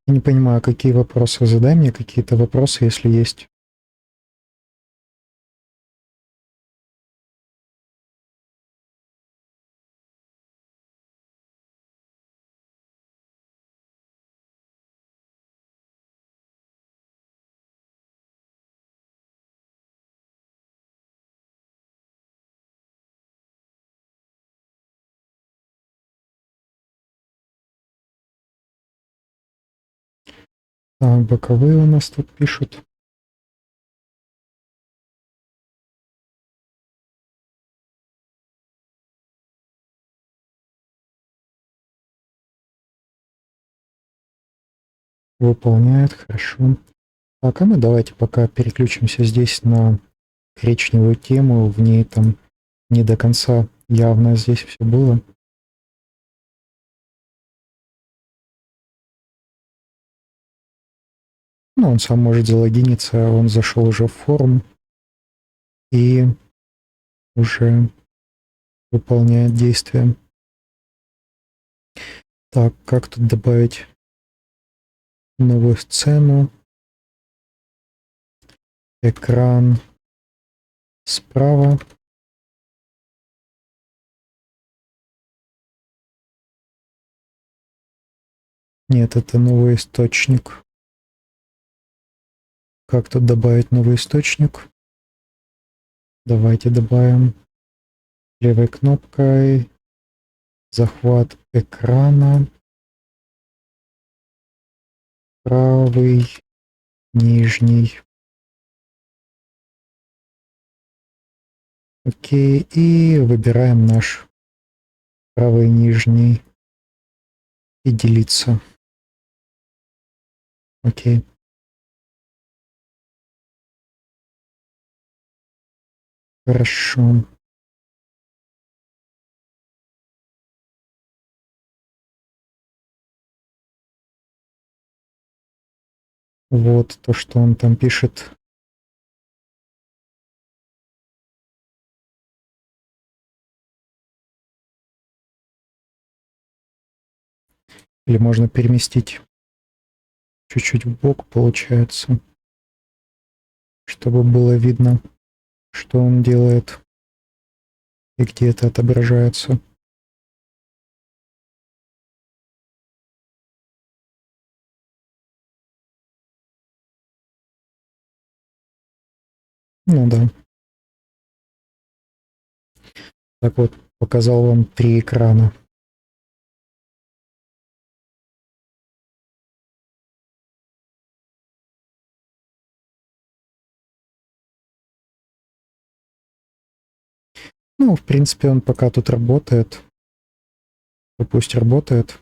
Я не понимаю, какие вопросы. Задай мне какие-то вопросы, если есть. Так, боковые у нас тут пишут. Выполняет, хорошо. Так, а мы давайте пока переключимся здесь на коричневую тему. В ней там не до конца явно здесь все было. Ну, он сам может залогиниться, он зашел уже в форум и уже выполняет действия. Так, как тут добавить новую сцену? Экран справа. Нет, это новый источник. Как тут добавить новый источник? Давайте добавим левой кнопкой захват экрана, правый, нижний. Окей, и выбираем наш правый нижний и делиться. Окей. Хорошо. Вот то, что он там пишет. Или можно переместить чуть-чуть в бок, получается, чтобы было видно, что он делает и где это отображается. Ну да. Так вот, показал вам 3 экрана. Ну, в принципе, он пока тут работает. То пусть работает.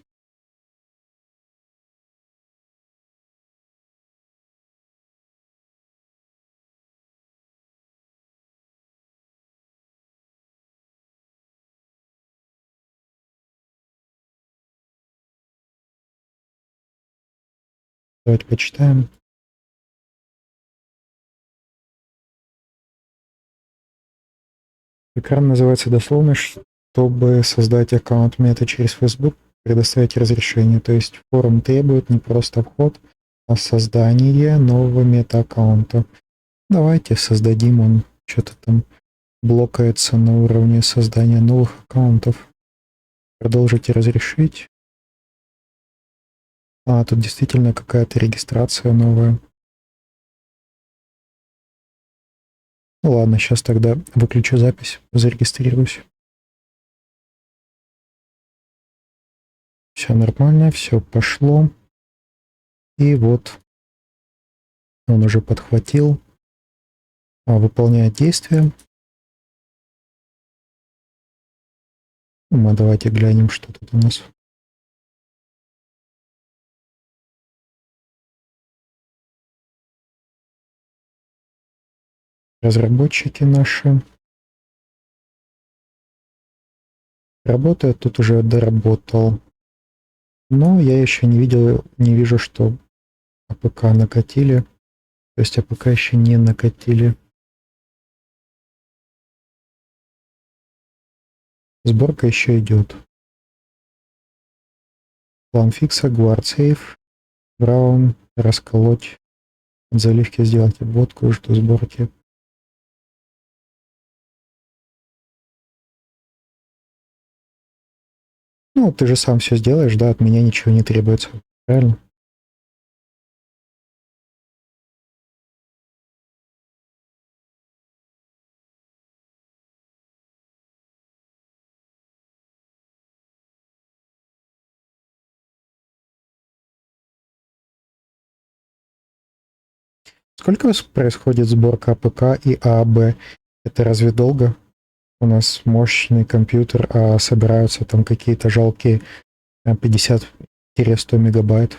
Давайте почитаем. Экран называется дословно, чтобы создать аккаунт мета через Facebook, предоставить разрешение. То есть форум требует не просто вход, а создание нового мета-аккаунта. Давайте создадим, он что-то там блокается на уровне создания новых аккаунтов. Продолжите разрешить. А, тут действительно какая-то регистрация новая. Ну ладно, сейчас тогда выключу запись, зарегистрируюсь. Все нормально, все пошло. И вот он уже подхватил, выполняет действие. Мы давайте глянем, что тут у нас. Разработчики наши. Работает, тут уже доработал. Но я еще не вижу, что АПК накатили. То есть АПК еще не накатили. Сборка еще идет. План фикса, guard safe, Браун, расколоть, от заливки сделать обводку, жду сборки. Ну, ты же сам все сделаешь, да, от меня ничего не требуется, правильно? Сколько у вас происходит сборка АПК и ААБ? Это разве долго? У нас мощный компьютер, а собираются там какие-то жалкие 50-100 мегабайт.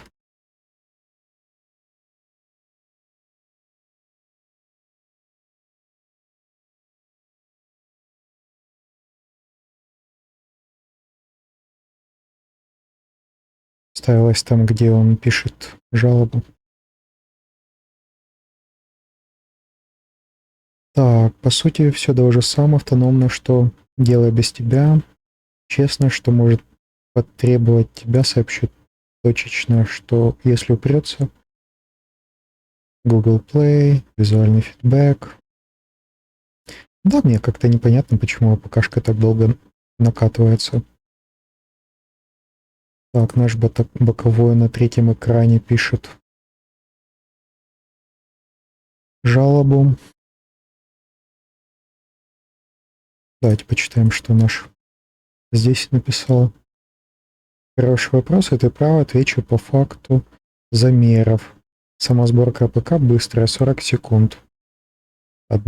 Ставилось там, где он пишет жалобу. Так, по сути, все даже сам автономно, что делай без тебя. Честно, что может потребовать тебя, сообщу точечно, что если упрется, Google Play, визуальный фидбэк. Да, мне как-то непонятно, почему АПКшка так долго накатывается. Так, наш боковой на третьем экране пишет жалобу. Давайте почитаем, что наш здесь написал. Хороший вопрос, это право, отвечу по факту замеров. Сама сборка АПК быстрая, 40 секунд. 2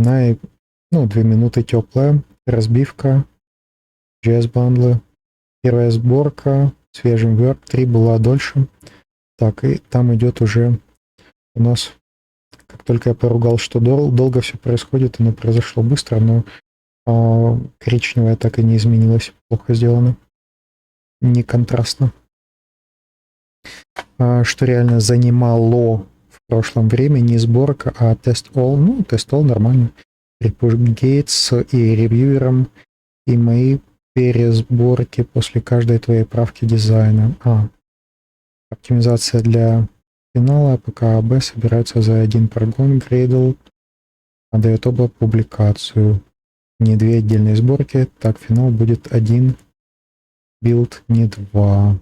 минуты теплая, разбивка, JS-бандлы, Первая сборка свежим Work 3 была дольше. Так, и там идет уже у нас, как только я поругал, что долго все происходит, оно произошло быстро, но коричневая так и не изменилась. Плохо сделано. Не контрастно. Что реально занимало в прошлом время не сборка, а тест all. Ну, тест all нормально. Repugate с и ревьюером, и мои пересборки после каждой твоей правки дизайна. Оптимизация для финала, пока АБ собираются за один прогон, Gradle отдает оба публикацию. Не две отдельные сборки, так финал будет один билд, не два.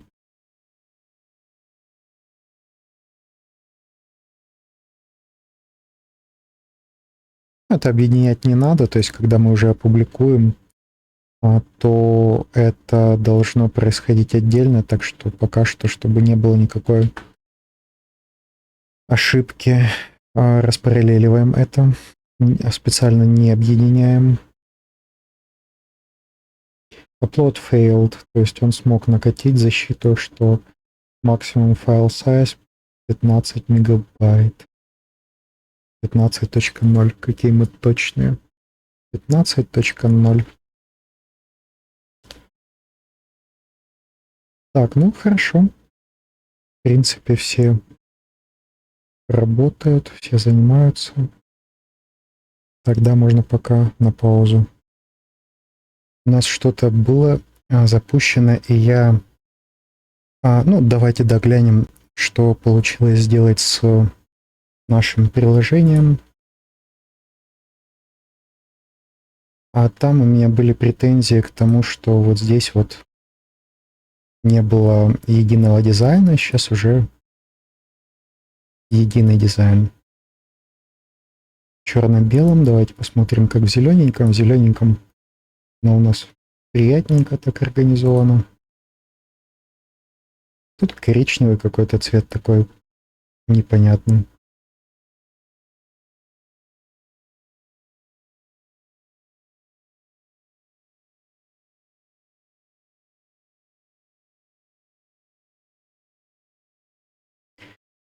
Это объединять не надо, то есть когда мы уже опубликуем, то это должно происходить отдельно, так что пока что, чтобы не было никакой ошибки, распараллеливаем это, специально не объединяем. Upload failed, то есть он смог накатить защиту, что максимум файл size 15 мегабайт. 15.0, какие мы точные. 15.0. Так, ну хорошо. В принципе, все работают, все занимаются. Тогда можно пока на паузу. У нас что-то было запущено, и я... ну, давайте доглянем, что получилось сделать с нашим приложением. А там у меня были претензии к тому, что вот здесь вот не было единого дизайна, сейчас уже единый дизайн. В черно-белом, давайте посмотрим, как в зелененьком. В зелененьком, но у нас приятненько так организовано. Тут коричневый какой-то цвет такой непонятный.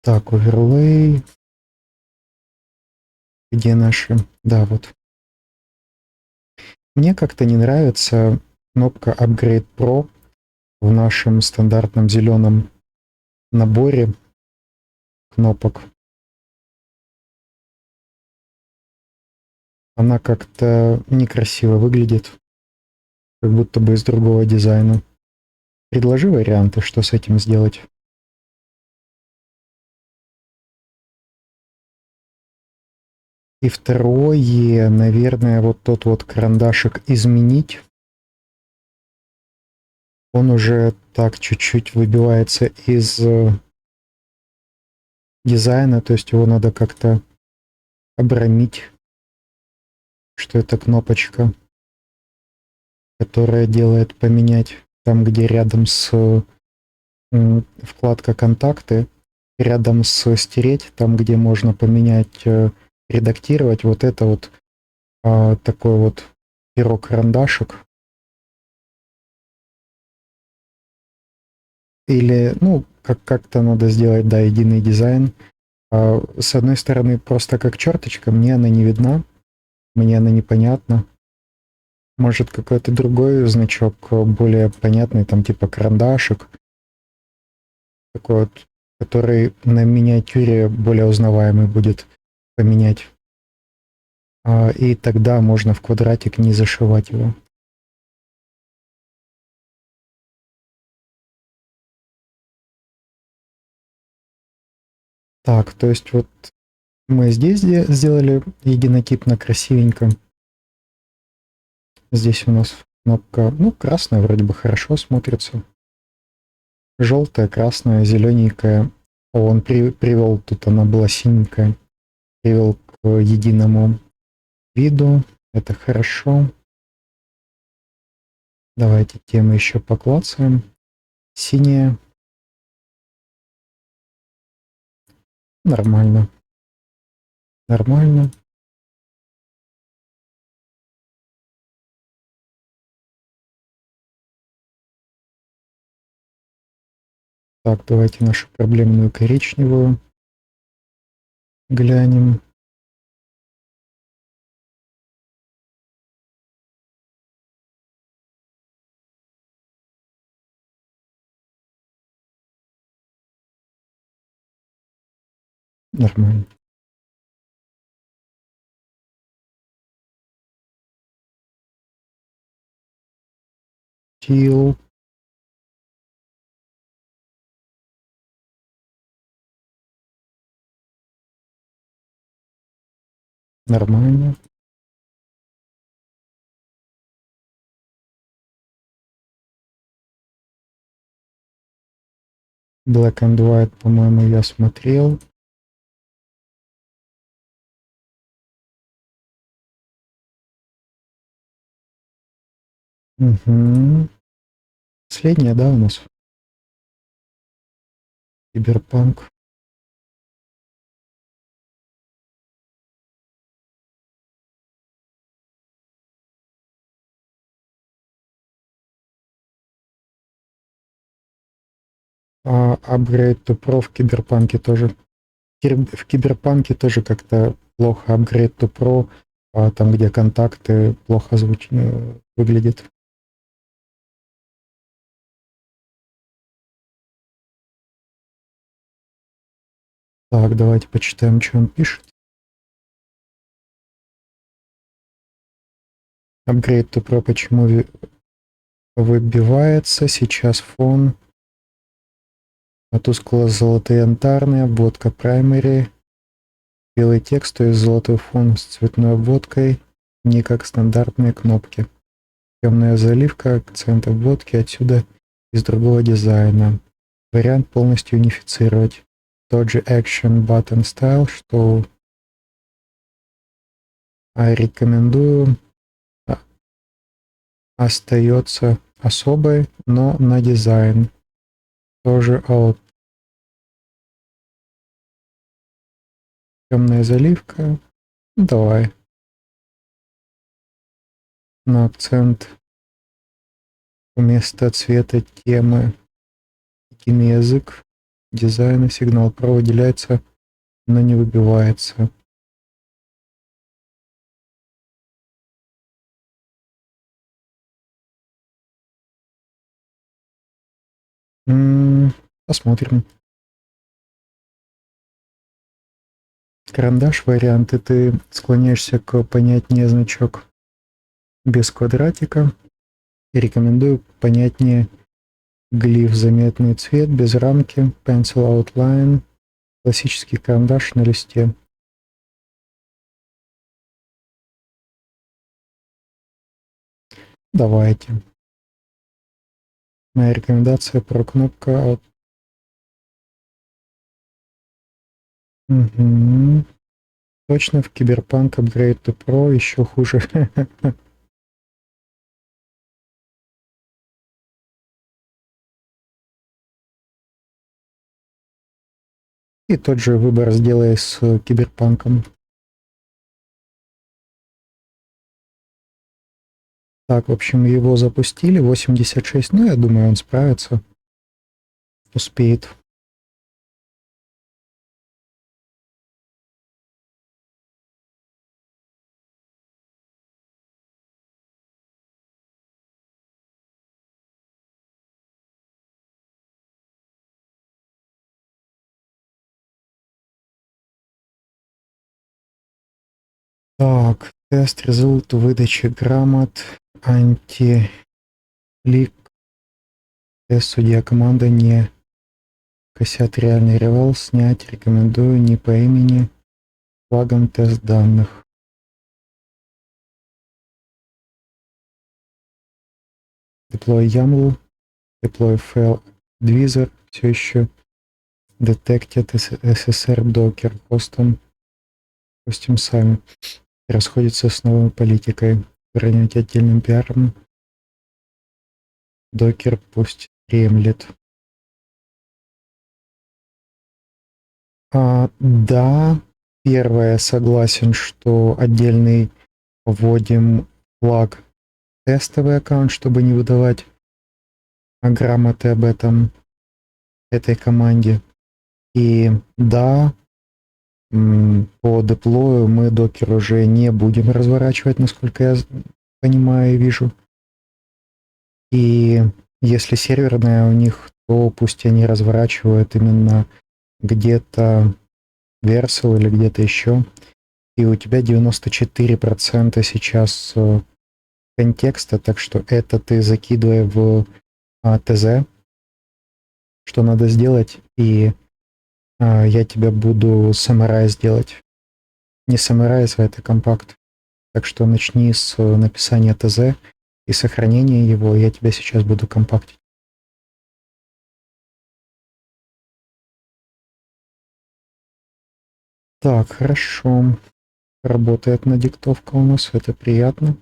Так, оверлей. Где наши? Да, вот. Мне как-то не нравится кнопка Upgrade Pro в нашем стандартном зеленом наборе кнопок. Она как-то некрасиво выглядит, как будто бы из другого дизайна. Предложи варианты, что с этим сделать. И второе, наверное, вот тот вот карандашик изменить. Он уже так чуть-чуть выбивается из дизайна, то есть его надо как-то обрамить, что это кнопочка, которая делает поменять там, где рядом с вкладка «Контакты», рядом с «Стереть», там, где можно поменять, редактировать, вот это вот такой вот перо-карандашик. Или, ну, как-то надо сделать, да, единый дизайн. С одной стороны, просто как черточка, мне она не видна, мне она непонятна. Может, какой-то другой значок, более понятный, там типа карандашик, такой вот, который на миниатюре более узнаваемый будет поменять. И тогда можно в квадратик не зашивать его. Так, то есть вот мы здесь сделали единотипно, красивенько. Здесь у нас кнопка, ну, красная вроде бы хорошо смотрится. Желтая, красная, зелененькая. Он привел, тут она была синенькая. Привел к единому виду. Это хорошо. Давайте темы еще поклацаем. Синяя. Нормально. Нормально. Так, давайте нашу проблемную коричневую глянем. Нормально. Teal. Нормально. Black and White, по-моему, я смотрел. Угу. Последняя, да, у нас? Киберпанк. А апгрейд to Pro в Киберпанке тоже. В Киберпанке тоже как-то плохо апгрейд to Pro, там, где контакты плохо выглядят. Так, давайте почитаем, что он пишет. Апгрейд to Pro почему выбивается? Сейчас фон. Тускло-золотые янтарные, обводка primary. Белый текст, то есть золотой фон с цветной обводкой, не как стандартные кнопки. Темная заливка, акцент обводки отсюда из другого дизайна. Вариант полностью унифицировать. Тот же Action Button Style, что рекомендую, остается особой, но на дизайн. Тоже out. Темная заливка. Давай. На акцент вместо цвета темы. Единый язык дизайна, сигнал Pro выделяется, но не выбивается. Посмотрим. Карандаш варианты. Ты склоняешься к понятнее значок без квадратика. И рекомендую понятнее глиф, заметный цвет, без рамки, pencil outline, классический карандаш на листе. Давайте. Моя рекомендация про кнопка. Угу. Точно, в Киберпанк Upgrade to Pro еще хуже. И тот же выбор сделай с Киберпанком. Так, в общем, его запустили. 86. Ну, я думаю, он справится. Успеет. Так, тест результат выдачи грамот, антилик. Тест судья команда не косят реальный ревал. Снять рекомендую не по имени, флагом тест данных. Deploy YAML, deploy file advisor, все еще detected SSR Docker хостом сами. Расходится с новой политикой. Хранить отдельным пиаром. Докер пусть приемлет. Да, первое, согласен, что отдельный вводим флаг тестовый аккаунт, чтобы не выдавать грамоты об этом. этой команде. И да, по деплою мы докер уже не будем разворачивать, насколько я понимаю и вижу. И если серверная у них, то пусть они разворачивают именно где-то Vercel или где-то еще. И у тебя 94% сейчас контекста, так что это ты закидывай в ТЗ, что надо сделать, и я тебя буду summarize делать. Не summarize, а это компакт. Так что начни с написания ТЗ и сохранения его, я тебя сейчас буду компактить. Так, хорошо. Работает надиктовка у нас, это приятно.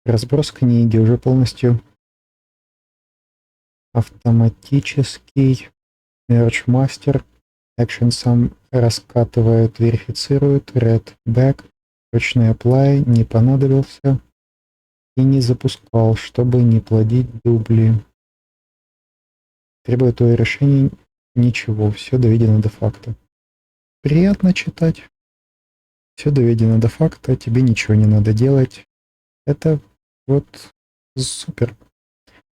Разброс книги уже полностью автоматический. Merge Master. Action сам раскатывает, верифицирует. Red back. Ручной apply не понадобился. И не запускал, чтобы не плодить дубли. Требует твоих решений ничего. Все доведено до факта. Приятно читать. Все доведено до факта. Тебе ничего не надо делать. Это вот супер.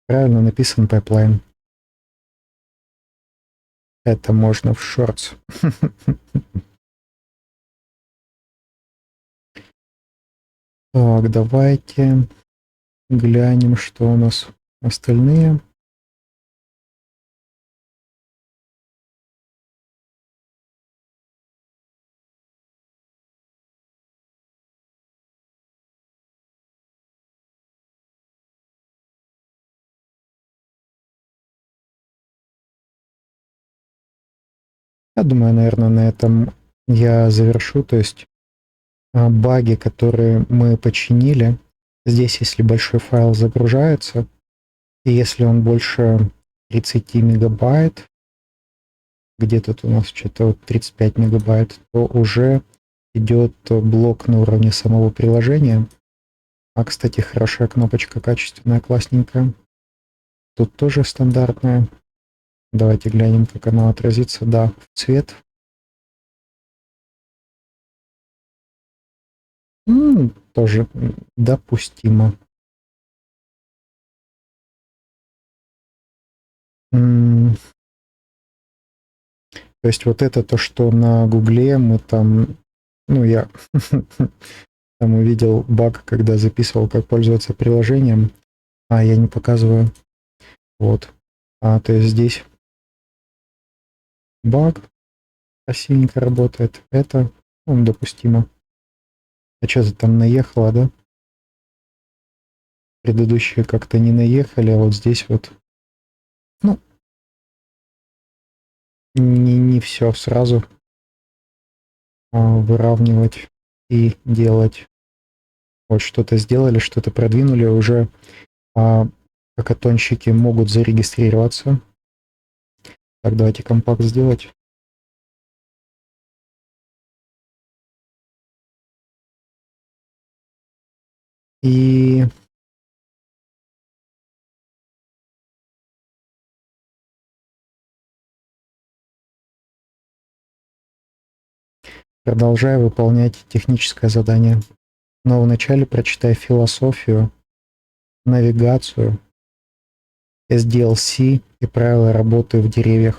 Правильно написан пайплайн. Это можно в шортс. Так, давайте глянем, что у нас остальные. Я думаю, наверное, на этом я завершу. То есть баги, которые мы починили, здесь, если большой файл загружается, и если он больше 30 мегабайт, где тут у нас что-то вот 35 мегабайт, то уже идет блок на уровне самого приложения. А, кстати, хорошая кнопочка, качественная, классненькая. Тут тоже стандартная. Давайте глянем, как она отразится. Да, в цвет. Тоже допустимо. То есть вот это то, что на Гугле мы там, я там увидел баг, когда записывал, как пользоваться приложением, а я не показываю. Вот. То есть здесь баг красивенько работает. Это допустимо. А что-то там наехало, да? Предыдущие как-то не наехали, а вот здесь вот, не все сразу выравнивать и делать. Вот что-то сделали, что-то продвинули, уже хакатонщики могут зарегистрироваться. Так, давайте компакт сделать. И продолжаю выполнять техническое задание. Но вначале прочитай философию, навигацию, SDLC и правила работы в деревьях.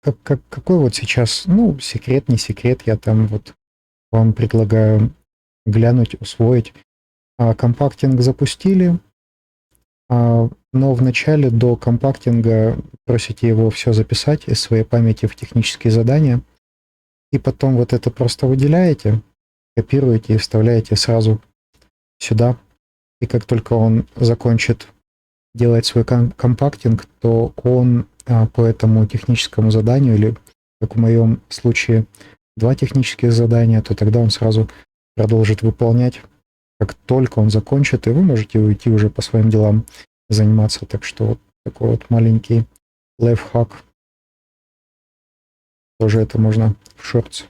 Какой вот сейчас, секрет, не секрет, я там вот вам предлагаю глянуть, усвоить. Компактинг запустили, но вначале до компактинга просите его все записать из своей памяти в технические задания, и потом вот это просто выделяете, копируете и вставляете сразу сюда. И как только он закончит делать свой компактинг, то он по этому техническому заданию, или как в моем случае 2 технических задания, то тогда он сразу продолжит выполнять как только он закончит, и вы можете уйти уже по своим делам заниматься. Так что вот такой вот маленький лайфхак. Тоже это можно в шортс.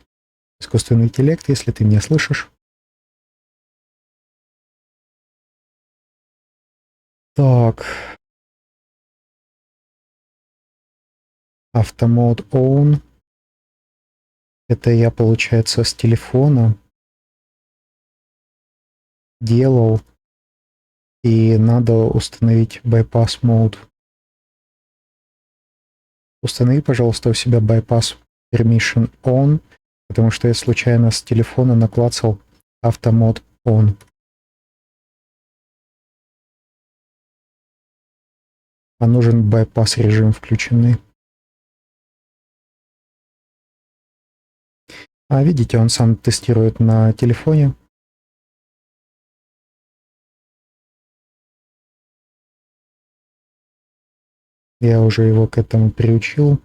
Искусственный интеллект, если ты меня слышишь. Так. Автомод On. Это я, получается, с телефона делал. И надо установить bypass mode. Установи, пожалуйста, у себя bypass permission on, потому что я случайно с телефона наклацал автомод on. А нужен bypass режим включенный. А видите, он сам тестирует на телефоне. Я уже его к этому приучил.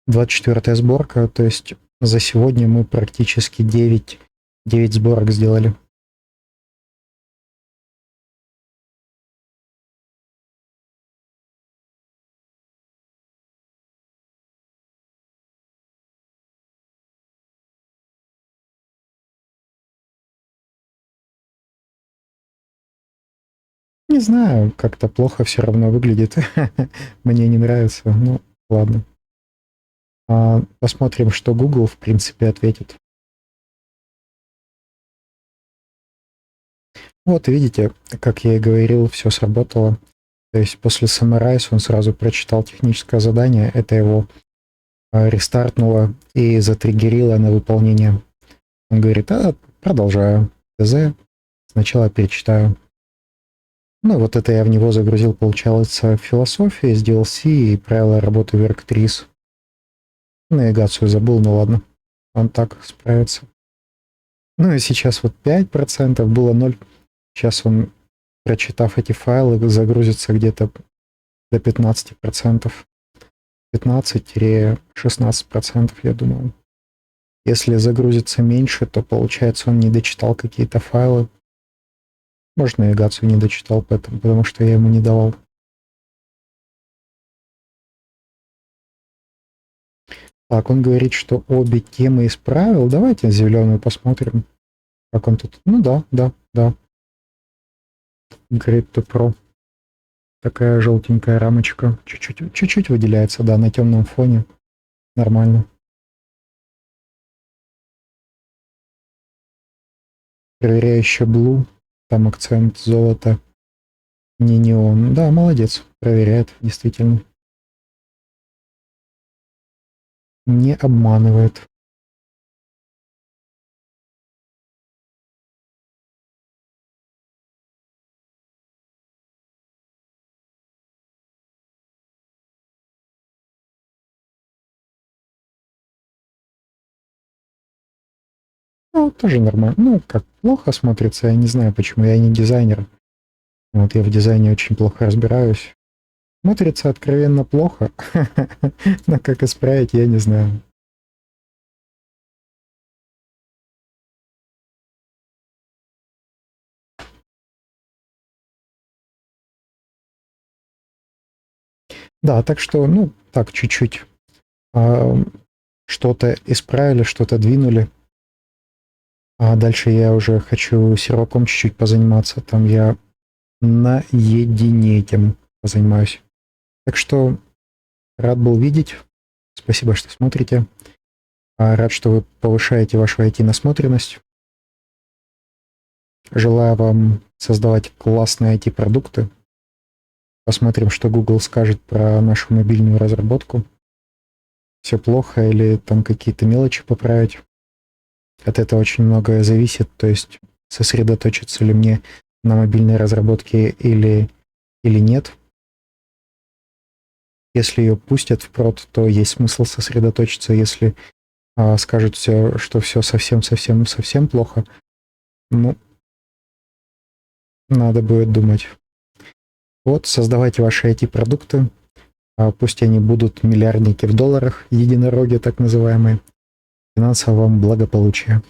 Двадцать 24-я сборка, то есть за сегодня мы практически 9 сборок сделали. Не знаю, как-то плохо все равно выглядит. Мне не нравится. Ну, ладно. Посмотрим, что Google, в принципе, ответит. Вот, видите, как я и говорил, все сработало. То есть после Summarize он сразу прочитал техническое задание, это его рестартнуло и затриггерило на выполнение. Он говорит, продолжаю. ТЗ, сначала перечитаю. Ну, вот это я в него загрузил, получается, философию из DLC и правила работы Worktress. Навигацию забыл, ну ладно, он так справится. Ну и сейчас вот 5%, было 0. Сейчас он, прочитав эти файлы, загрузится где-то до 15%. 15-16%, я думаю. Если загрузится меньше, то получается он не дочитал какие-то файлы. Может, навигацию не дочитал, потому что я ему не давал. Так, он говорит, что обе темы исправил. Давайте зеленую посмотрим, как он тут. Ну да. Great to Pro. Такая желтенькая рамочка. Чуть-чуть выделяется, да, на темном фоне. Нормально. Проверяющая Blue. Там акцент золота. Не неон. Да, молодец. Проверяет, действительно. Не обманывает. Ну, тоже нормально. Ну, как плохо смотрится, я не знаю, почему. Я не дизайнер. Вот я в дизайне очень плохо разбираюсь. Смотрится откровенно плохо. Но как исправить, я не знаю. Да, так что, ну, так чуть-чуть что-то исправили, что-то двинули. А дальше я уже хочу серваком чуть-чуть позаниматься. Там я наедине этим позанимаюсь. Так что рад был видеть. Спасибо, что смотрите. Рад, что вы повышаете вашу IT-насмотренность. Желаю вам создавать классные IT-продукты. Посмотрим, что Google скажет про нашу мобильную разработку. Все плохо или там какие-то мелочи поправить. От этого очень многое зависит. То есть сосредоточиться ли мне на мобильной разработке или нет. Если ее пустят в прод, то есть смысл сосредоточиться. Если скажут все, что все совсем плохо, ну, надо будет думать. Вот, создавайте ваши IT-продукты. Пусть они будут миллиардники в долларах, единороги так называемые. финансового вам благополучия.